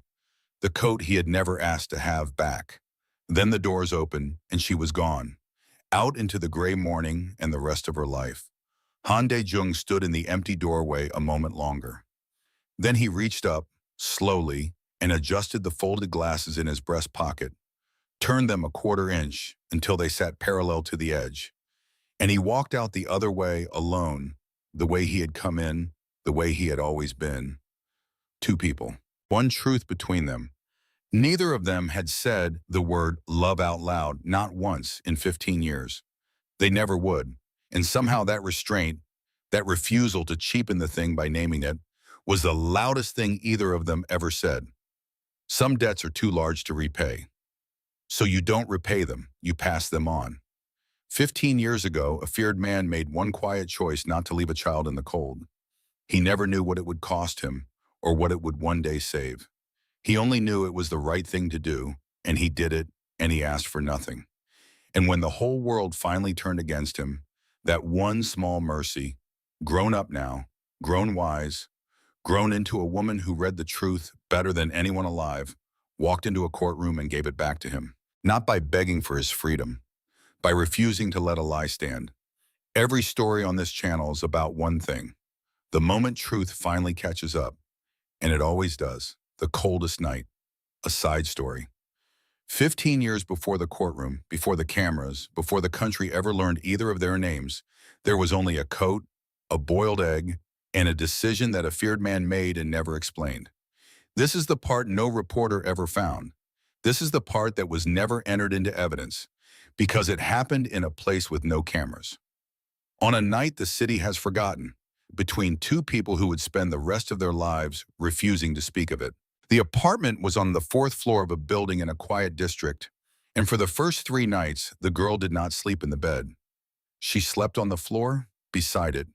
The coat he had never asked to have back. Then the doors opened, and she was gone, out into the gray morning and the rest of her life. Han Dae-jung stood in the empty doorway a moment longer. Then he reached up, slowly, and adjusted the folded glasses in his breast pocket, turned them a quarter inch until they sat parallel to the edge. And he walked out the other way alone, the way he had come in, the way he had always been. Two people, one truth between them. Neither of them had said the word love out loud, not once in 15 years. They never would. And somehow that restraint, that refusal to cheapen the thing by naming it, was the loudest thing either of them ever said. Some debts are too large to repay. So you don't repay them, you pass them on. 15 years ago, a feared man made one quiet choice not to leave a child in the cold. He never knew what it would cost him or what it would one day save. He only knew it was the right thing to do, and he did it, and he asked for nothing. And when the whole world finally turned against him, that one small mercy, grown up now, grown wise, grown into a woman who read the truth better than anyone alive, walked into a courtroom and gave it back to him. Not by begging for his freedom, by refusing to let a lie stand. Every story on this channel is about one thing. The moment truth finally catches up, and it always does, the coldest night, a side story. 15 years before the courtroom, before the cameras, before the country ever learned either of their names, there was only a coat, a boiled egg, and a decision that a feared man made and never explained. This is the part no reporter ever found. This is the part that was never entered into evidence, because it happened in a place with no cameras. On a night the city has forgotten, between two people who would spend the rest of their lives refusing to speak of it. The apartment was on the 4th floor of a building in a quiet district, and for the first 3 nights, the girl did not sleep in the bed. She slept on the floor, beside it,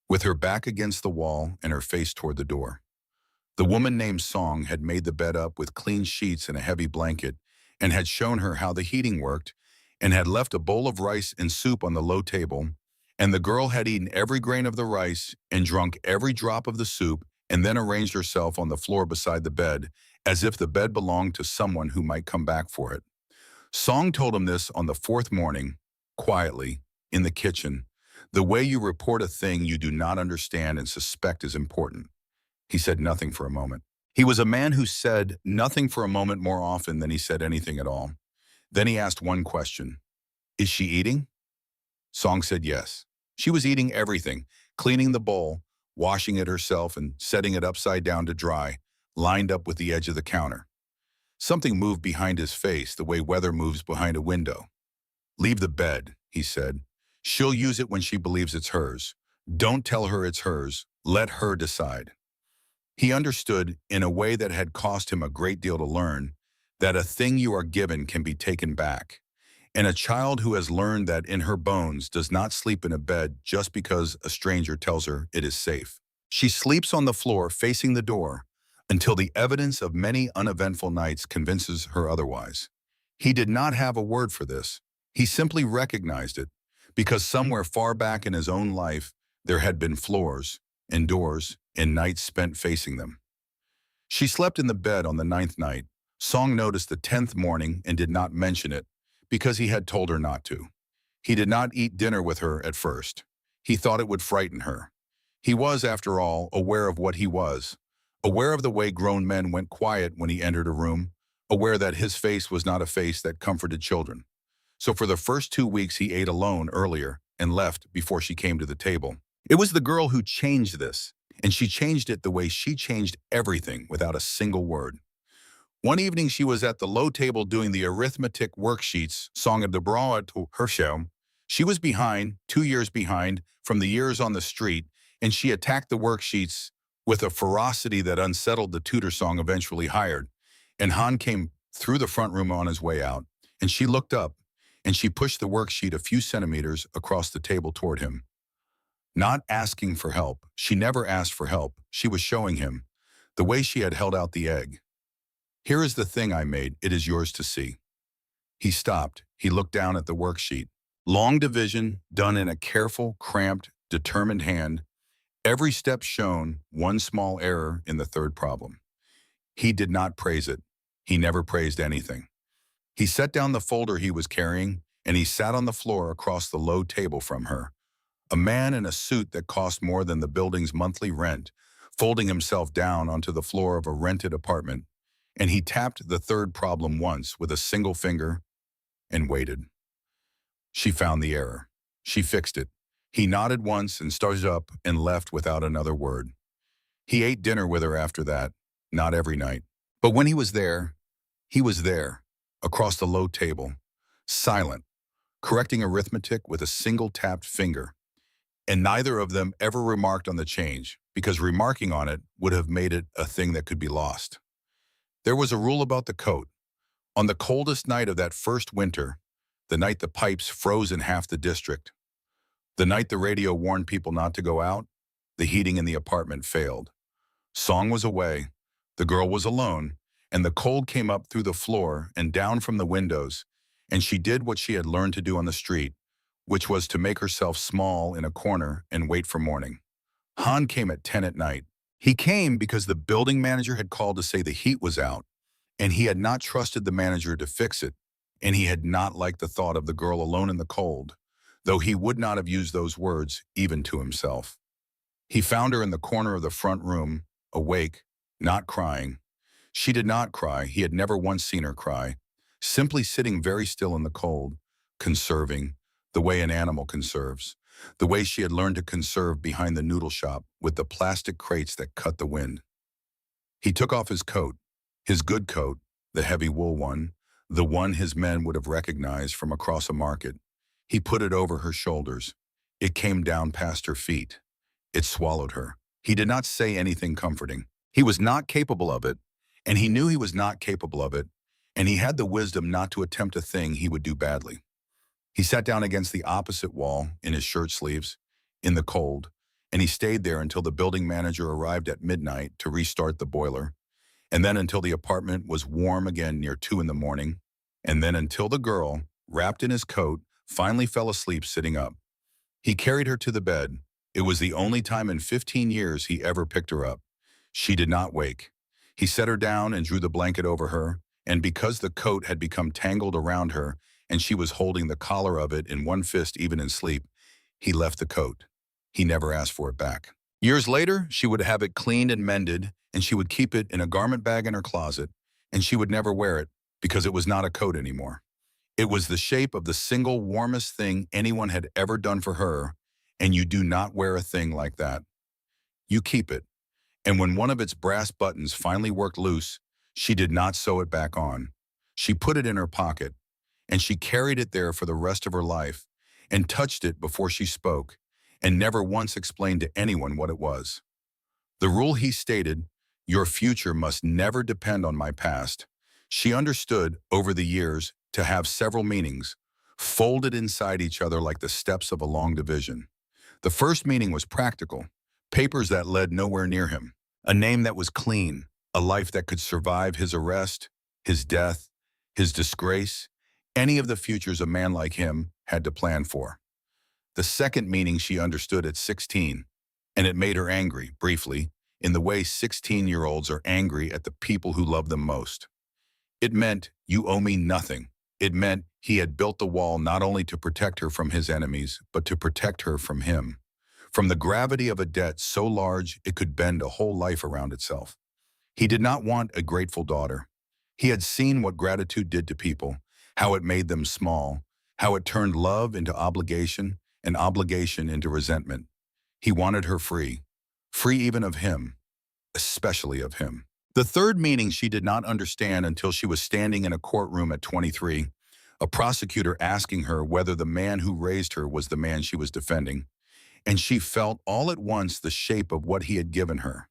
with her back against the wall and her face toward the door. The woman named Song had made the bed up with clean sheets and a heavy blanket, and had shown her how the heating worked, and had left a bowl of rice and soup on the low table, and the girl had eaten every grain of the rice and drunk every drop of the soup, and then arranged herself on the floor beside the bed, as if the bed belonged to someone who might come back for it. Song told him this on the 4th morning, quietly, in the kitchen, the way you report a thing you do not understand and suspect is important. He said nothing for a moment. He was a man who said nothing for a moment more often than he said anything at all. Then he asked one question. Is she eating? Song said yes. She was eating everything, cleaning the bowl, washing it herself and setting it upside down to dry, lined up with the edge of the counter. Something moved behind his face the way weather moves behind a window. Leave the bed, he said. She'll use it when she believes it's hers. Don't tell her it's hers. Let her decide. He understood, in a way that had cost him a great deal to learn, that a thing you are given can be taken back. And a child who has learned that in her bones does not sleep in a bed just because a stranger tells her it is safe. She sleeps on the floor facing the door until the evidence of many uneventful nights convinces her otherwise. He did not have a word for this. He simply recognized it, because somewhere far back in his own life, there had been floors, indoors, and nights spent facing them. She slept in the bed on the ninth night. Song noticed the 10th morning and did not mention it because he had told her not to. He did not eat dinner with her at first. He thought it would frighten her. He was, after all, aware of what he was, aware of the way grown men went quiet when he entered a room, aware that his face was not a face that comforted children. So for the first 2 weeks he ate alone earlier and left before she came to the table. It was the girl who changed this, and she changed it the way she changed everything without a single word. One evening she was at the low table doing the arithmetic worksheets, Song de Bra to Herschel. She was behind, 2 years behind, from the years on the street, and she attacked the worksheets with a ferocity that unsettled the tutor Song eventually hired. And Han came through the front room on his way out, and she looked up, and she pushed the worksheet a few centimeters across the table toward him. Not asking for help. She never asked for help. She was showing him the way she had held out the egg. Here is the thing I made. It is yours to see. He stopped. He looked down at the worksheet. Long division, done in a careful, cramped, determined hand. Every step shown, one small error in the third problem. He did not praise it. He never praised anything. He set down the folder he was carrying, and he sat on the floor across the low table from her. A man in a suit that cost more than the building's monthly rent, folding himself down onto the floor of a rented apartment, and he tapped the third problem once with a single finger and waited. She found the error. She fixed it. He nodded once and started up and left without another word. He ate dinner with her after that, not every night. But when he was there, across the low table, silent, correcting arithmetic with a single tapped finger. And neither of them ever remarked on the change, because remarking on it would have made it a thing that could be lost. There was a rule about the coat. On the coldest night of that first winter, the night the pipes froze in half the district, the night the radio warned people not to go out, the heating in the apartment failed. Song was away, the girl was alone, and the cold came up through the floor and down from the windows, and she did what she had learned to do on the street, which was to make herself small in a corner and wait for morning. Han came at 10 at night. He came because the building manager had called to say the heat was out, and he had not trusted the manager to fix it, and he had not liked the thought of the girl alone in the cold, though he would not have used those words even to himself. He found her in the corner of the front room, awake, not crying. She did not cry. He had never once seen her cry, simply sitting very still in the cold, conserving, the way an animal conserves, the way she had learned to conserve behind the noodle shop with the plastic crates that cut the wind. He took off his coat, his good coat, the heavy wool one, the one his men would have recognized from across a market. He put it over her shoulders. It came down past her feet. It swallowed her. He did not say anything comforting. He was not capable of it, and he knew he was not capable of it, and he had the wisdom not to attempt a thing he would do badly. He sat down against the opposite wall in his shirt sleeves, in the cold, and he stayed there until the building manager arrived at midnight to restart the boiler, and then until the apartment was warm again near 2 in the morning, and then until the girl, wrapped in his coat, finally fell asleep sitting up. He carried her to the bed. It was the only time in 15 years he ever picked her up. She did not wake. He set her down and drew the blanket over her, and because the coat had become tangled around her, and she was holding the collar of it in one fist even in sleep, he left the coat. He never asked for it back. Years later, she would have it cleaned and mended, and she would keep it in a garment bag in her closet, and she would never wear it because it was not a coat anymore. It was the shape of the single warmest thing anyone had ever done for her, and you do not wear a thing like that. You keep it. And when one of its brass buttons finally worked loose, she did not sew it back on. She put it in her pocket, and she carried it there for the rest of her life, and touched it before she spoke, and never once explained to anyone what it was. The rule he stated, your future must never depend on my past, she understood over the years to have several meanings, folded inside each other like the steps of a long division. The first meaning was practical, papers that led nowhere near him, a name that was clean, a life that could survive his arrest, his death, his disgrace, any of the futures a man like him had to plan for. The second meaning she understood at 16, And it made her angry, briefly, in the way 16-year-olds are angry at the people who love them most. It meant, you owe me nothing. It meant he had built the wall not only to protect her from his enemies, but to protect her from him. From the gravity of a debt so large it could bend a whole life around itself. He did not want a grateful daughter. He had seen what gratitude did to people, how it made them small, how it turned love into obligation and obligation into resentment. He wanted her free, free even of him, especially of him. The third meaning she did not understand until she was standing in a courtroom at 23, a prosecutor asking her whether the man who raised her was the man she was defending, and she felt all at once the shape of what he had given her.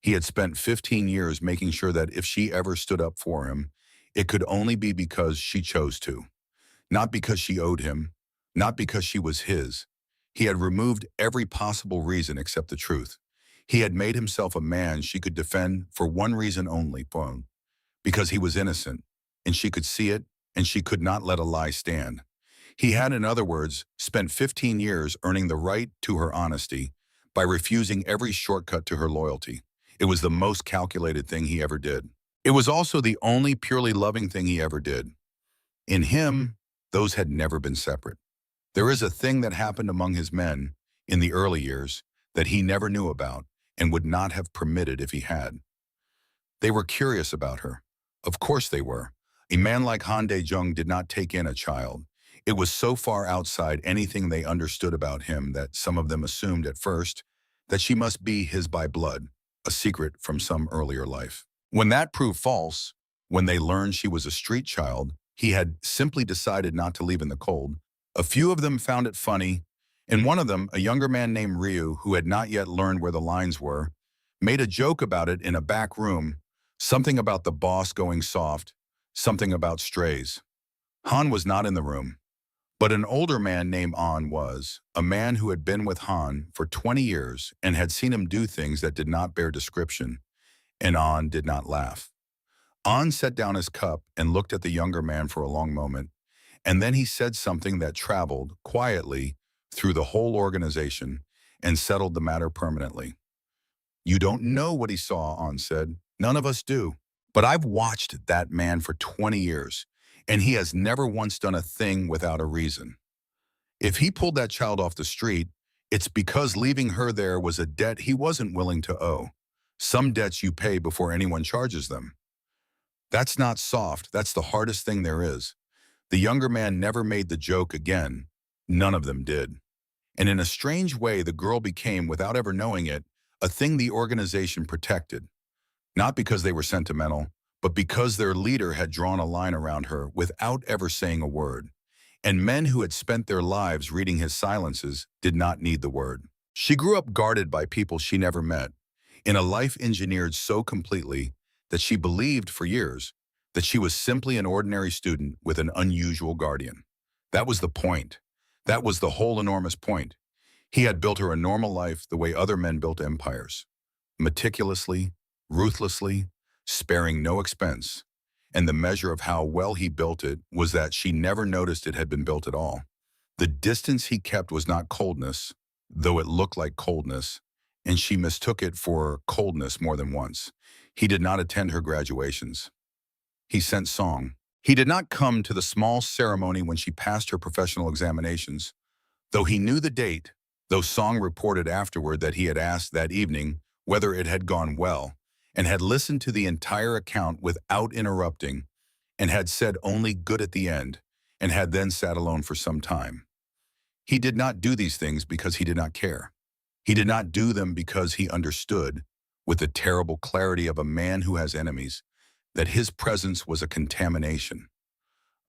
He had spent 15 years making sure that if she ever stood up for him, it could only be because she chose to. Not because she owed him, not because she was his. He had removed every possible reason except the truth. He had made himself a man she could defend for one reason only, because he was innocent, and she could see it, and she could not let a lie stand. He had, in other words, spent 15 years earning the right to her honesty by refusing every shortcut to her loyalty. It was the most calculated thing he ever did. It was also the only purely loving thing he ever did. In him, those had never been separate. There is a thing that happened among his men in the early years that he never knew about and would not have permitted if he had. They were curious about her. Of course they were. A man like Han Dae-jung did not take in a child. It was so far outside anything they understood about him that some of them assumed at first that she must be his by blood, a secret from some earlier life. When that proved false, when they learned she was a street child, he had simply decided not to leave in the cold. A few of them found it funny, and one of them, a younger man named Ryu, who had not yet learned where the lines were, made a joke about it in a back room, something about the boss going soft, something about strays. Han was not in the room, but an older man named An was, a man who had been with Han for 20 years and had seen him do things that did not bear description, and An did not laugh. An set down his cup and looked at the younger man for a long moment, and then he said something that traveled, quietly, through the whole organization and settled the matter permanently. You don't know what he saw, An said. None of us do. But I've watched that man for 20 years, and he has never once done a thing without a reason. If he pulled that child off the street, it's because leaving her there was a debt he wasn't willing to owe. Some debts you pay before anyone charges them. That's not soft, that's the hardest thing there is. The younger man never made the joke again. None of them did. And in a strange way, the girl became, without ever knowing it, a thing the organization protected. Not because they were sentimental, but because their leader had drawn a line around her without ever saying a word. And men who had spent their lives reading his silences did not need the word. She grew up guarded by people she never met, in a life engineered so completely that she believed for years that she was simply an ordinary student with an unusual guardian. That was the point. That was the whole enormous point. He had built her a normal life the way other men built empires. Meticulously, ruthlessly, sparing no expense. And the measure of how well he built it was that she never noticed it had been built at all. The distance he kept was not coldness, though it looked like coldness, and she mistook it for coldness more than once. He did not attend her graduations. He sent song. He did not come to the small ceremony when she passed her professional examinations. Though he knew the date, though Song reported afterward that he had asked that evening whether it had gone well, and had listened to the entire account without interrupting, and had said only good at the end, and had then sat alone for some time. He did not do these things because he did not care. He did not do them because he understood, with the terrible clarity of a man who has enemies, that his presence was a contamination.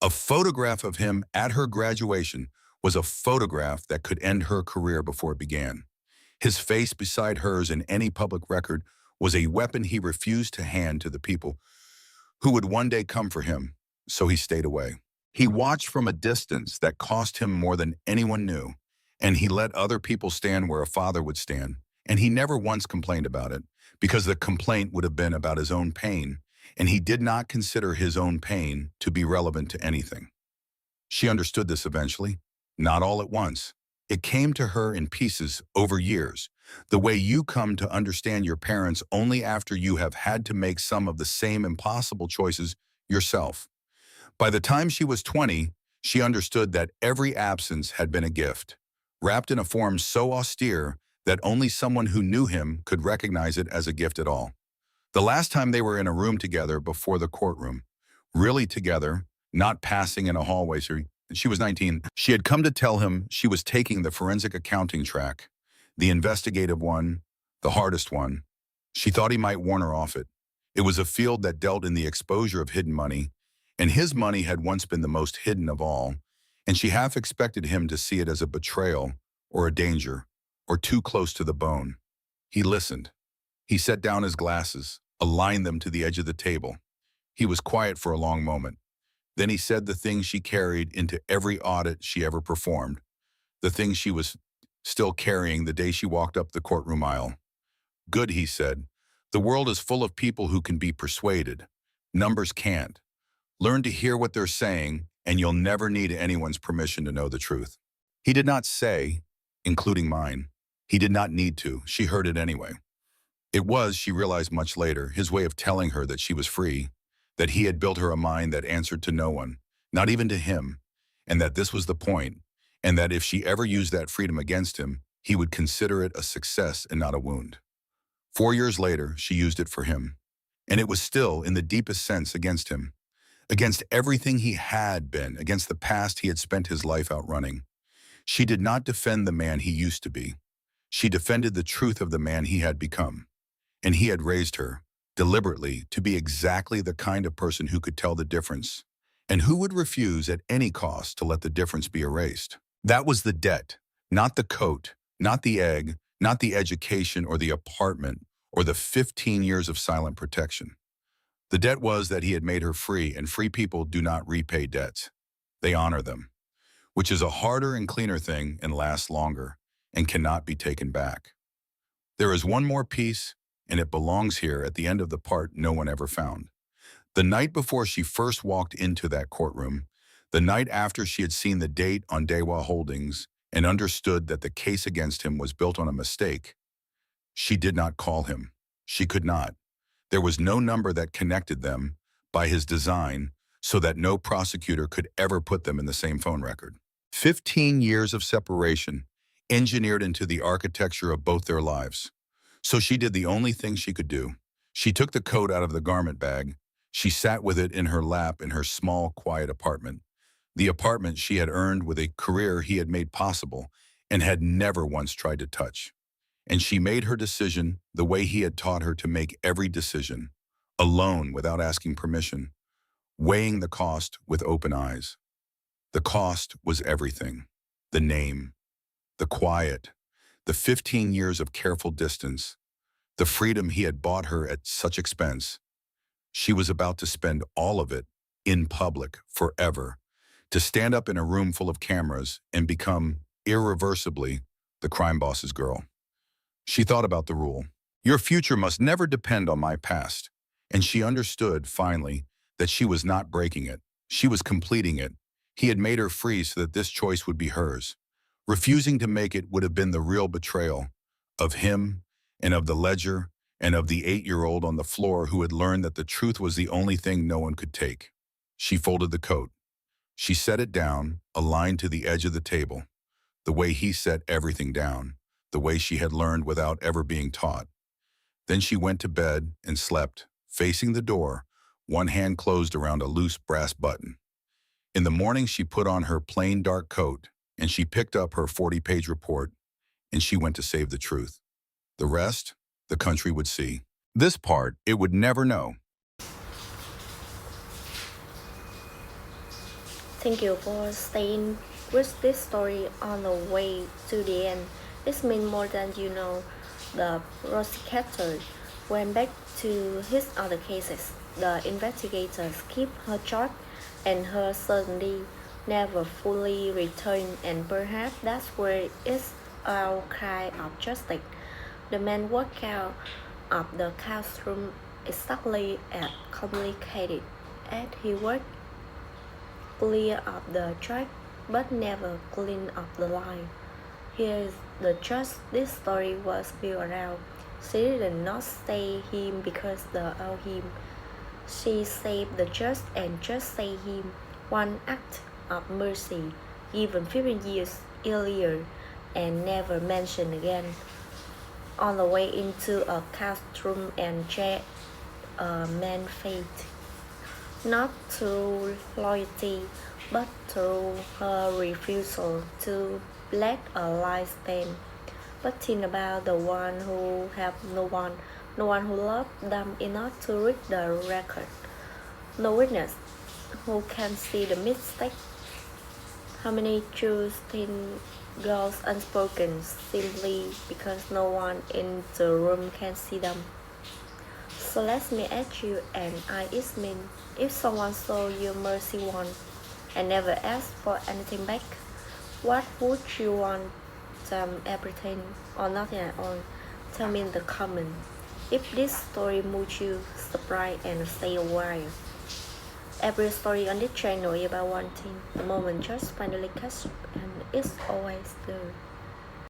A photograph of him at her graduation was a photograph that could end her career before it began. His face beside hers in any public record was a weapon he refused to hand to the people who would one day come for him, so he stayed away. He watched from a distance that cost him more than anyone knew, and he let other people stand where a father would stand, and he never once complained about it, because the complaint would have been about his own pain, and he did not consider his own pain to be relevant to anything. She understood this eventually, not all at once. It came to her in pieces over years, The way you come to understand your parents only after you have had to make some of the same impossible choices yourself. By the time she was 20, she understood that every absence had been a gift, wrapped in a form so austere that only someone who knew him could recognize it as a gift at all. The last time they were in a room together before the courtroom, really together, not passing in a hallway, she was 19. She had come to tell him she was taking the forensic accounting track, the investigative one, the hardest one. She thought he might warn her off it. It was a field that dealt in the exposure of hidden money, and his money had once been the most hidden of all, and she half expected him to see it as a betrayal or a danger or too close to the bone. He listened. He set down his glasses, aligned them to the edge of the table. He was quiet for a long moment. Then he said the thing she carried into every audit she ever performed, the thing she was still carrying the day she walked up the courtroom aisle. Good, he said. The world is full of people who can be persuaded. Numbers can't. Learn to hear what they're saying, and you'll never need anyone's permission to know the truth. He did not say, including mine. He did not need to. She heard it anyway. It was, she realized much later, his way of telling her that she was free, that he had built her a mind that answered to no one, not even to him, and that this was the point, and that if she ever used that freedom against him, he would consider it a success and not a wound. 4 years later, she used it for him, and it was still, in the deepest sense, against him, against everything he had been, against the past he had spent his life outrunning. She did not defend the man he used to be. She defended the truth of the man he had become. And he had raised her, deliberately, to be exactly the kind of person who could tell the difference, and who would refuse at any cost to let the difference be erased. That was the debt, not the coat, not the egg, not the education or the apartment, or the 15 years of silent protection. The debt was that he had made her free, and free people do not repay debts. They honor them, which is a harder and cleaner thing and lasts longer, and cannot be taken back. There is one more piece, and it belongs here at the end of the part no one ever found. The night before she first walked into that courtroom, the night after she had seen the date on Daewha Holdings and understood that the case against him was built on a mistake, she did not call him. She could not. There was no number that connected them by his design so that no prosecutor could ever put them in the same phone record. 15 years of separation, engineered into the architecture of both their lives. So she did the only thing she could do. She took the coat out of the garment bag. She sat with it in her lap in her small, quiet apartment. The apartment she had earned with a career he had made possible and had never once tried to touch. And she made her decision the way he had taught her to make every decision, alone without asking permission, weighing the cost with open eyes. The cost was everything. The name, the quiet, the 15 years of careful distance, the freedom he had bought her at such expense. She was about to spend all of it in public forever, to stand up in a room full of cameras and become, irreversibly, the crime boss's girl. She thought about the rule. Your future must never depend on my past. And she understood, finally, that she was not breaking it. She was completing it. He had made her free so that this choice would be hers. Refusing to make it would have been the real betrayal of him and of the ledger and of the 8-year-old on the floor who had learned that the truth was the only thing no one could take. She folded the coat. She set it down, aligned to the edge of the table, the way he set everything down, the way she had learned without ever being taught. Then she went to bed and slept, facing the door, one hand closed around a loose brass button. In the morning, she put on her plain dark coat, and she picked up her 40-page report, and she went to save the truth. The rest, the country would see. This part, it would never know. Thank you for staying with this story on the way to the end. It means more than you know. The prosecutor went back to his other cases. The investigators keep her job, and her certainly never fully returned, and perhaps that's where it's our kind of justice. The man walked out of the courtroom exactly as complicated as he worked, clear up the track, but never clean up the line. Here's the trust this story was built around. She did not say him because the of him. She saved the just and just saved him. One act of mercy, even 15 years earlier, and never mentioned again. On the way into a courtroom and checked a man's fate, not through loyalty, but through her refusal to let a lie stand. But think about the one who have no one who loved them enough to read the record, no witness who can see the mistake. How many truths thin goes unspoken simply because no one in the room can see them? So let me ask you, and I is mean, if someone saw you mercy once and never asked for anything back, what would you want them everything or nothing at all? Tell me in the comment. If this story moves you, subscribe and stay a while. Every story on this channel is about one thing, the moment just finally catch and it's always there.